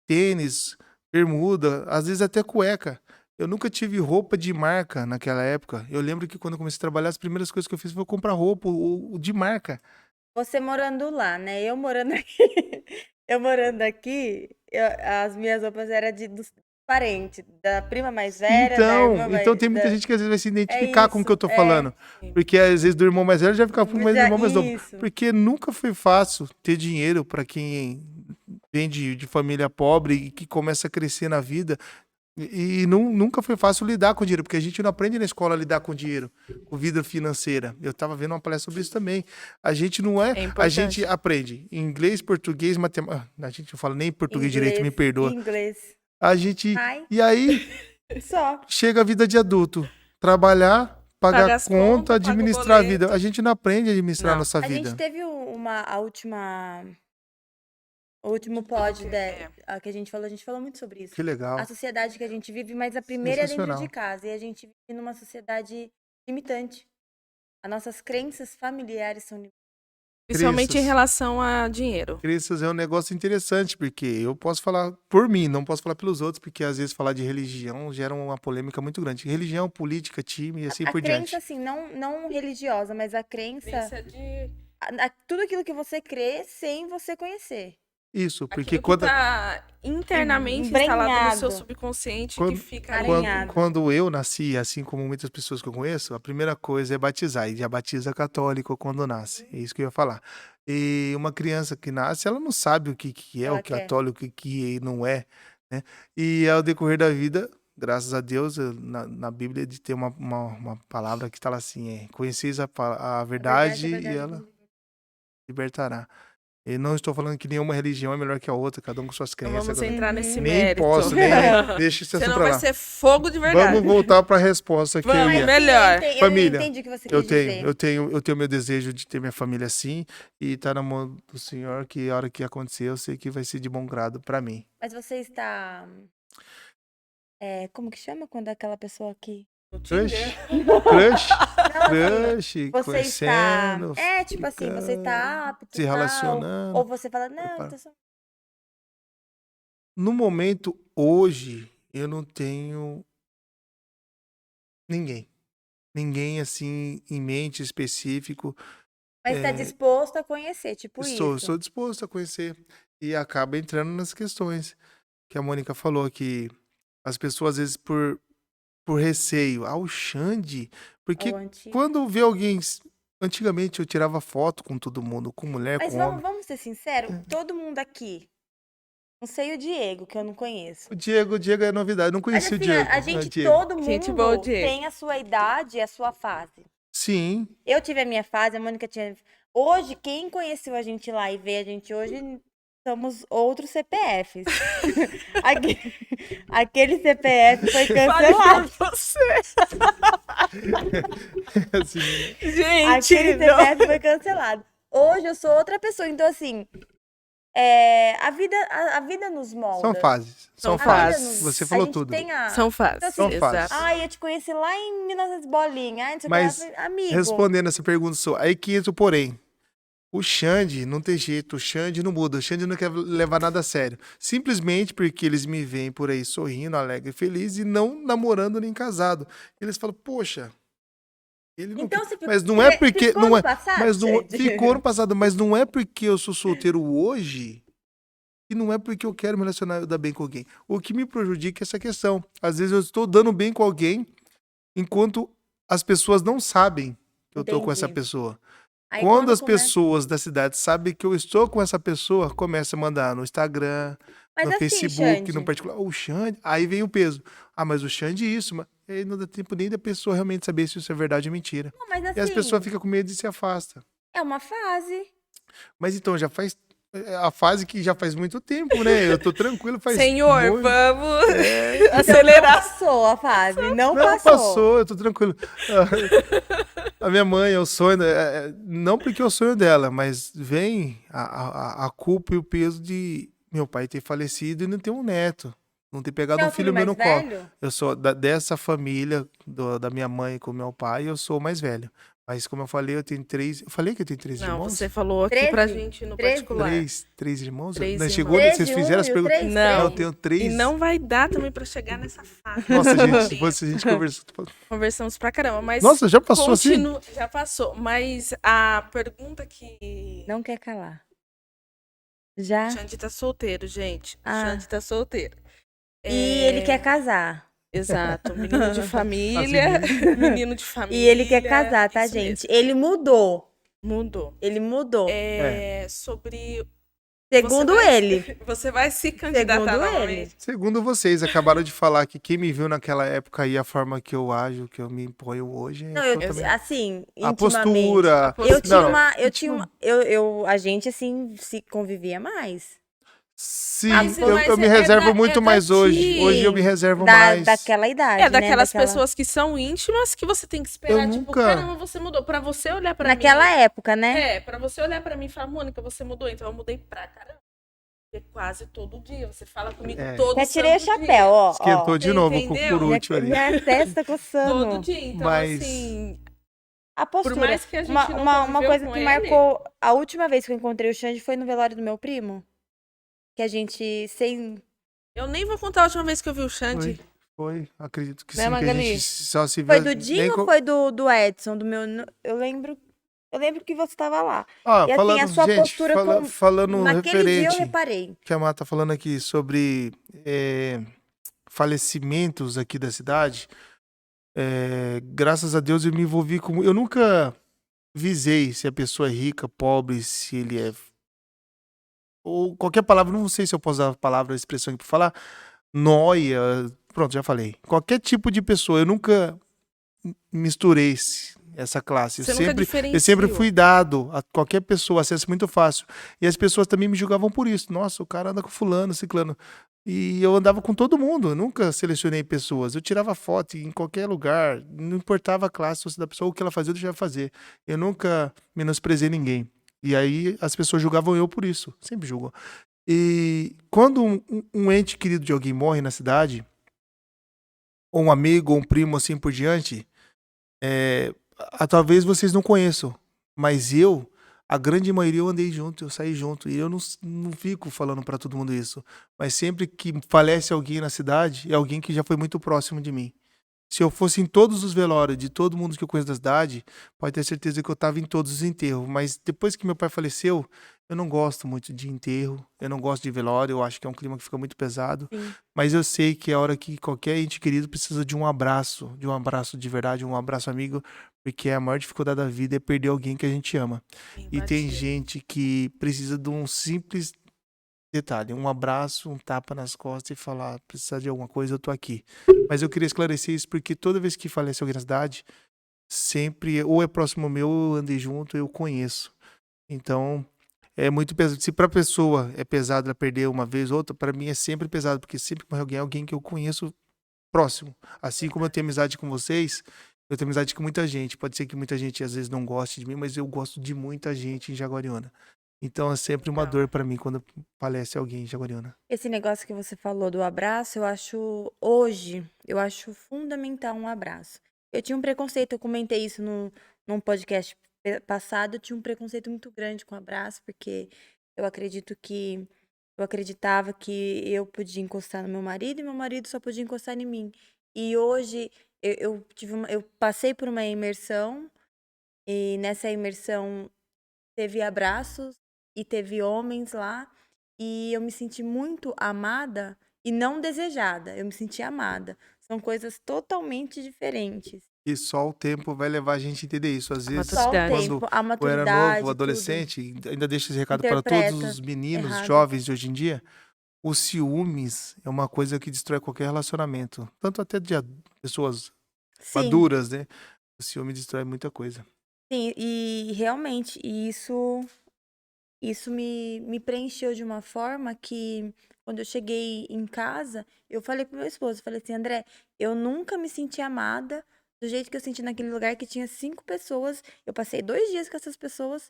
tênis, bermuda, às vezes até cueca. Eu nunca tive roupa de marca naquela época. Eu lembro que quando eu comecei a trabalhar, as primeiras coisas que eu fiz foi comprar roupa de marca.
Você morando lá, né? Eu morando aqui. Eu morando aqui, as minhas roupas eram parente, da prima mais velha, da irmã mais...
Então tem muita
da...
gente que às vezes vai se
É
identificar com o que eu
isso,
tô falando. Porque às vezes do irmão mais velho já fica pro mais do irmão mais novo.
Isso.
Porque nunca foi fácil ter dinheiro para quem vem de família pobre e que começa a crescer na vida. E nunca foi fácil lidar com dinheiro, porque a gente não aprende na escola a lidar com dinheiro, com vida financeira. Eu tava vendo uma palestra sobre isso também. A gente não é. A gente aprende inglês, português, matemática. A gente não fala nem português direito, me perdoa.
Inglês.
A gente.
Ai.
E aí,
Só.
chega a vida de adulto. Trabalhar,
Paga
pagar
as
conta,
contas, paga o
administrar a vida.
boleto.
A gente não aprende a administrar a
Não.
nossa
A
vida.
gente teve o último pod que a gente falou muito sobre isso.
Que legal.
A sociedade que a gente vive, mas a primeira é dentro
Sensacional.
de casa. E a gente vive numa sociedade limitante. As nossas crenças familiares são limitantes.
Principalmente em
Crenças.
relação a dinheiro.
Crenças é um negócio interessante, porque eu posso falar por mim, não posso falar pelos outros, porque às vezes falar de religião gera uma polêmica muito grande. Religião, política, time e assim
A
por
crença,
diante.
assim, não religiosa, mas a crença...
De...
Tudo aquilo que você crê sem você conhecer.
Isso, porque
Aquilo que
quando,
tá internamente instalado no seu
Embrenhado.
subconsciente
Quando-
que fica ali.
Aranhado.
quando eu nasci, assim como muitas pessoas que eu conheço, a primeira coisa é batizar. E já batiza católico quando nasce. É isso que eu ia falar. E uma criança que nasce, ela não sabe o que é
Ela
o
quer.
católico, o que não é, né? E ao decorrer da vida, graças a Deus, na Bíblia de ter uma palavra que está lá assim, conheceis a verdade e ela libertará. E não estou falando que nenhuma religião é melhor que a outra, cada um com suas
Não
crenças.
vamos
cada um-
entrar nesse
Nem
mérito.
posso, nem deixa isso
Senão
pra
vai
lá.
ser fogo de verdade.
Vamos voltar para a resposta que eu
Vamos,
ia.
melhor.
Família,
Eu entendi o que você
Eu
quis dizer.
tenho meu desejo de ter minha família assim e tá na mão do Senhor que a hora que acontecer eu sei que vai ser de bom grado para mim.
Mas você está... como que chama quando é aquela pessoa que...
Crush,
Não,
crush,
assim,
crush,
você está...
conhecendo,
tipo assim, você está apto,
se
tal,
relacionando.
ou você fala, não,
Prepara.
tô só...
No momento hoje eu não tenho ninguém. Ninguém assim em mente específico.
Mas está disposto a conhecer, tipo isso.
Estou disposto a conhecer. E acaba entrando nas questões que a Mônica falou, que as pessoas, às vezes, por receio, o Xande, porque
Ou antigo.
quando vê alguém. Antigamente eu tirava foto com todo mundo, com mulher,
Mas
com homem.
vamos ser sinceros, todo mundo aqui, não sei o Diego, que eu não conheço.
O Diego é novidade, eu não
Mas
conhecia o
assim,
Diego.
a gente,
Diego.
todo
Gente
mundo
boa, Diego.
tem a sua idade e a sua fase.
Sim,
Eu tive a minha fase, a Mônica tinha... Hoje, quem conheceu a gente lá e vê a gente hoje, somos outros CPFs. Aquele CPF foi
Fale
cancelado.
por você.
assim,
Gente,
Aquele
não.
CPF foi cancelado. Hoje eu sou outra pessoa, então assim... a vida nos molda.
são fases. São
São
fases.
fases.
Você
A
falou
gente
tudo.
tem a...
São fases.
São fases.
Exato.
Ai, eu te conheci lá em 1900 bolinha. Ai, não sei o que lá.
Mas,
Eu falei, amigo.
respondendo essa pergunta sua, aí que entra o porém. O Xande não tem jeito, o Xande não muda, o Xande não quer levar nada a sério. Simplesmente porque eles me veem por aí sorrindo, alegre e feliz e não namorando nem casado. Eles falam, poxa, ele não
Então
quer.
você ficou,
Mas não é porque.
ficou
Não
no
é,
passado,
mas não,
Xande?
ficou no passado, mas não é porque eu sou solteiro hoje e não é porque eu quero me relacionar e dar bem com alguém. O que me prejudica é essa questão. Às vezes eu estou dando bem com alguém enquanto as pessoas não sabem que eu estou com essa
Entendi.
pessoa.
Aí
Quando as
começa-
pessoas da cidade sabem que eu estou com essa pessoa, começa a mandar no Instagram,
Mas
no
assim,
Facebook,
Xande,
no particular, o Xande, aí vem o peso. Ah, mas o Xande isso, mas aí não dá tempo nem da pessoa realmente saber se isso é verdade ou mentira.
não, mas
E as
assim,
pessoas ficam com medo e se afastam.
é uma fase.
Mas então, já faz a fase que já faz muito tempo, né? Eu tô tranquilo, faz
Senhor,
muito-
vamos
Então
acelerar.
não passou a fase, não
Não,
passou.
passou, eu tô tranquilo. A minha mãe, é o sonho, não porque é o sonho dela, mas vem a culpa e o peso de meu pai ter falecido e não ter um neto, não ter pegado
Você é
um
o
filho meu no
mais
colo.
velho?
Eu sou dessa família, da minha mãe com meu pai, eu sou o mais velho. Mas como eu falei, eu tenho 3. Eu falei que eu tenho 3
Não,
irmãos?
você falou aqui
13?
pra gente no
13?
particular.
3 irmãos?
Três
Não,
irmãos.
chegou,
13,
vocês fizeram as
e o
perguntas?
três,
Não.
Não, eu tenho 3.
E não vai dar também pra chegar nessa fase.
Nossa, gente, depois a gente conversou.
Conversamos pra caramba, mas
Nossa, já passou assim?
já passou, mas a pergunta que
Não quer calar. Já?
o Xande tá solteiro, gente. O
Ah.
Xande tá solteiro.
E ele quer casar.
Exato, menino de família, menino de família.
E ele quer casar, tá,
isso
gente?
mesmo.
Ele mudou.
Mudou.
Ele mudou.
Sobre...
Segundo ele.
Você vai se candidatar
Segundo
novamente?
Segundo vocês, acabaram de falar que quem me viu naquela época e a forma que eu ajo, que eu me imponho hoje,
Não, assim,
a
intimamente.
postura.
A gente, assim, se convivia mais.
Sim,
Mas
eu me reservo muito mais hoje. Hoje eu me reservo mais.
Daquela idade,
daquelas
né?
pessoas que são íntimas que você tem que esperar,
Eu
tipo,
nunca-
caramba, você mudou. Pra você olhar pra
Naquela
mim...
época, né?
Pra você olhar pra mim e falar, Mônica, você mudou. Então eu mudei pra caramba. Porque quase todo dia. Você fala comigo todo
Já tirei o
santo
chapéu,
dia.
ó.
Esquentou de
Você
novo
entendeu?
por último ali.
Minha testa coçando.
Todo dia. Então,
Mas-
assim...
A postura.
Por mais que a gente não
uma
conviveu
coisa
com
que
ele.
marcou. A última vez que eu encontrei o Xande foi no velório do meu primo. Que a gente sem.
Eu nem vou contar a última vez que eu vi o Xande.
Foi, acredito que
Né,
sim, que a
Magali?
gente só se viu.
Foi do Dinho ou foi do Edson? Do meu. Eu lembro que você tava lá.
Ó,
E assim,
falando,
a sua
gente,
postura
falando
Naquele dia eu
referente
reparei.
que a Má tá falando aqui sobre falecimentos aqui da cidade, graças a Deus eu me envolvi com... Eu nunca visei se a pessoa é rica, pobre, se ele é... Ou qualquer palavra, não sei se eu posso usar a palavra, a expressão aqui pra falar, nóia, pronto, já falei. Qualquer tipo de pessoa, eu nunca misturei essa classe.
Você nunca
Eu
diferenciou.
sempre fui dado a qualquer pessoa, acesso muito fácil. E as pessoas também me julgavam por isso. Nossa, o cara anda com fulano, ciclano. E eu andava com todo mundo, eu nunca selecionei pessoas. Eu tirava foto em qualquer lugar, não importava a classe da pessoa, o que ela fazia, eu deixava fazer. Eu nunca menosprezei ninguém. E aí as pessoas julgavam eu por isso, sempre julgam. E quando um ente querido de alguém morre na cidade, ou um amigo, ou um primo, assim por diante, talvez vocês não conheçam, mas a grande maioria eu andei junto, eu saí junto, e eu não fico falando pra todo mundo isso, mas sempre que falece alguém na cidade, é alguém que já foi muito próximo de mim. Se eu fosse em todos os velórios de todo mundo que eu conheço da cidade, pode ter certeza que eu tava em todos os enterros, mas depois que meu pai faleceu, eu não gosto muito de enterro, eu não gosto de velório, eu acho que é um clima que fica muito pesado,
Sim.
mas eu sei que é a hora que qualquer ente querido precisa de um abraço de verdade, um abraço amigo, porque a maior dificuldade da vida é perder alguém que a gente ama. E tem gente que precisa de um simples detalhe, um abraço, um tapa nas costas e falar, precisar de alguma coisa, eu tô aqui. Mas eu queria esclarecer isso porque toda vez que falece alguém na cidade, sempre, ou é próximo meu, eu andei junto, eu conheço. Então, é muito pesado. Se pra pessoa é pesado ela perder uma vez ou outra, pra mim é sempre pesado, porque sempre que morre alguém, é alguém que eu conheço próximo. Assim como eu tenho amizade com vocês, eu tenho amizade com muita gente. Pode ser que muita gente às vezes não goste de mim, mas eu gosto de muita gente em Jaguariúna. Então é sempre uma dor pra mim quando falece alguém em Jaguariúna.
Esse negócio que você falou do abraço, eu acho fundamental um abraço. Eu tinha um preconceito, eu comentei isso num podcast passado, eu tinha um preconceito muito grande com abraço, porque eu acreditava que eu podia encostar no meu marido e meu marido só podia encostar em mim. E hoje eu passei por uma imersão e nessa imersão teve abraços e teve homens lá e eu me senti muito amada e não desejada. Eu me senti amada. São coisas totalmente diferentes.
E só o tempo vai levar a gente a entender isso. Às vezes,
Só o
Maturidade.
tempo, a
quando eu era
maturidade,
novo, adolescente, ainda deixo esse recado para
Interpreta
todos os meninos,
errado.
jovens de hoje em dia. O ciúmes é uma coisa que destrói qualquer relacionamento. Tanto até de pessoas
Sim,
maduras, né? O ciúme destrói muita coisa.
sim, e realmente isso me preencheu de uma forma que quando eu cheguei em casa, eu falei pro meu esposo, eu falei assim, André, eu nunca me senti amada do jeito que eu senti naquele lugar que tinha 5 pessoas. Eu passei 2 dias com essas pessoas.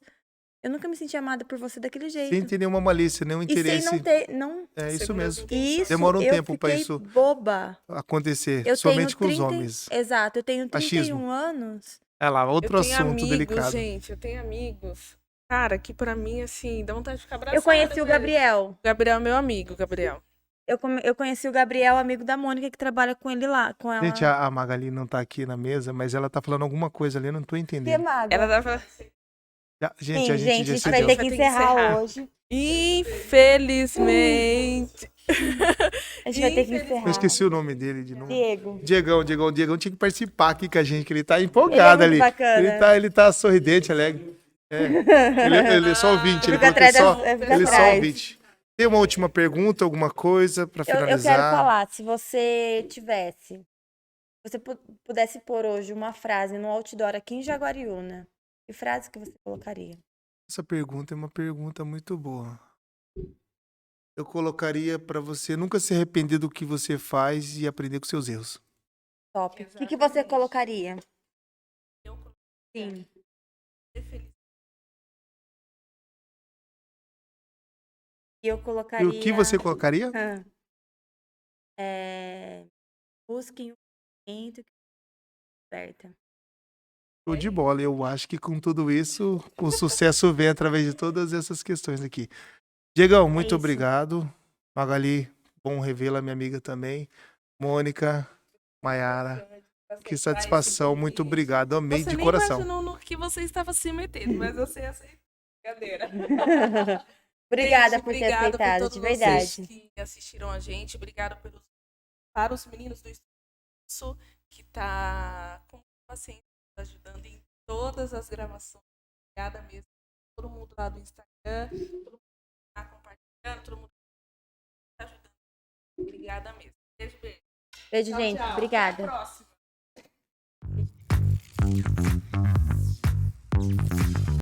Eu nunca me senti amada por você daquele jeito.
Sem ter nenhuma malícia, nenhum
E sem
interesse.
não ter. Não,
É isso mesmo.
isso,
Demora um
eu
tempo pra
fiquei
isso
boba.
acontecer,
Eu
somente com
tenho
os
30,
homens.
exato, eu tenho 31
Machismo.
anos.
É lá, outro
Eu tenho
assunto
amigos,
delicado.
gente, eu tenho amigos. Cara, que pra mim, assim, dá vontade de ficar abraçada.
Eu conheci o
velho.
Gabriel.
O Gabriel é meu amigo, Gabriel.
Eu conheci o Gabriel, amigo da Mônica, que trabalha com ele lá, com ela.
Gente, a Magali não tá aqui na mesa, mas ela tá falando alguma coisa ali, eu não tô
Que
entendendo.
mágoa.
Ela tava...
Gente,
Sim,
a gente
gente, a gente vai
decidiu.
ter que
Vai ter que
encerrar
encerrar.
hoje.
Infelizmente.
A A gente vai ter que
Infelizmente.
Eu
encerrar.
esqueci o nome dele de novo.
Diego.
Diegão tinha que participar aqui com a gente, que ele tá
Ele é
empolgado
muito
ali.
bacana.
Ele tá sorridente, alegre. É. Ele é só ouvinte, ele
Fica
falou que
atrás
ele é só
atrás.
ouvinte. Tem uma última pergunta, alguma coisa pra
Eu quero
finalizar?
falar, se você pudesse pôr hoje uma frase no outdoor aqui em Jaguariúna, que frase que você colocaria?
Essa pergunta é uma pergunta muito boa. Eu colocaria pra você nunca se arrepender do que você faz e aprender com seus erros.
Top. O que você colocaria?
Eu coloquei
Sim.
ser feliz.
E eu
E
colocaria...
o que você colocaria?
Busquem o momento que desperta.
Show de bola. Eu acho que com tudo isso, o sucesso vem através de todas essas questões aqui. Diegão, muito
isso.
obrigado. Magali, bom revê-la, minha amiga também. Mônica, Maiara, que satisfação. Muito obrigado. Amei
Você
de
nem
coração.
imaginou no que você estava se metendo, mas você aceitou. Brincadeira.
Obrigada
Gente,
por ter
obrigada
aceitado,
todos
de verdade.
vocês que assistiram a gente. Obrigada para os meninos do Estúdio que tá com paciência ajudando em todas as gravações. Obrigada mesmo. Todo mundo lá do Instagram, todo mundo que tá compartilhando, todo mundo que tá ajudando. Obrigada mesmo. Beijo, beijo.
Beijo,
Tchau,
gente.
tchau.
Obrigada.
Até a próxima.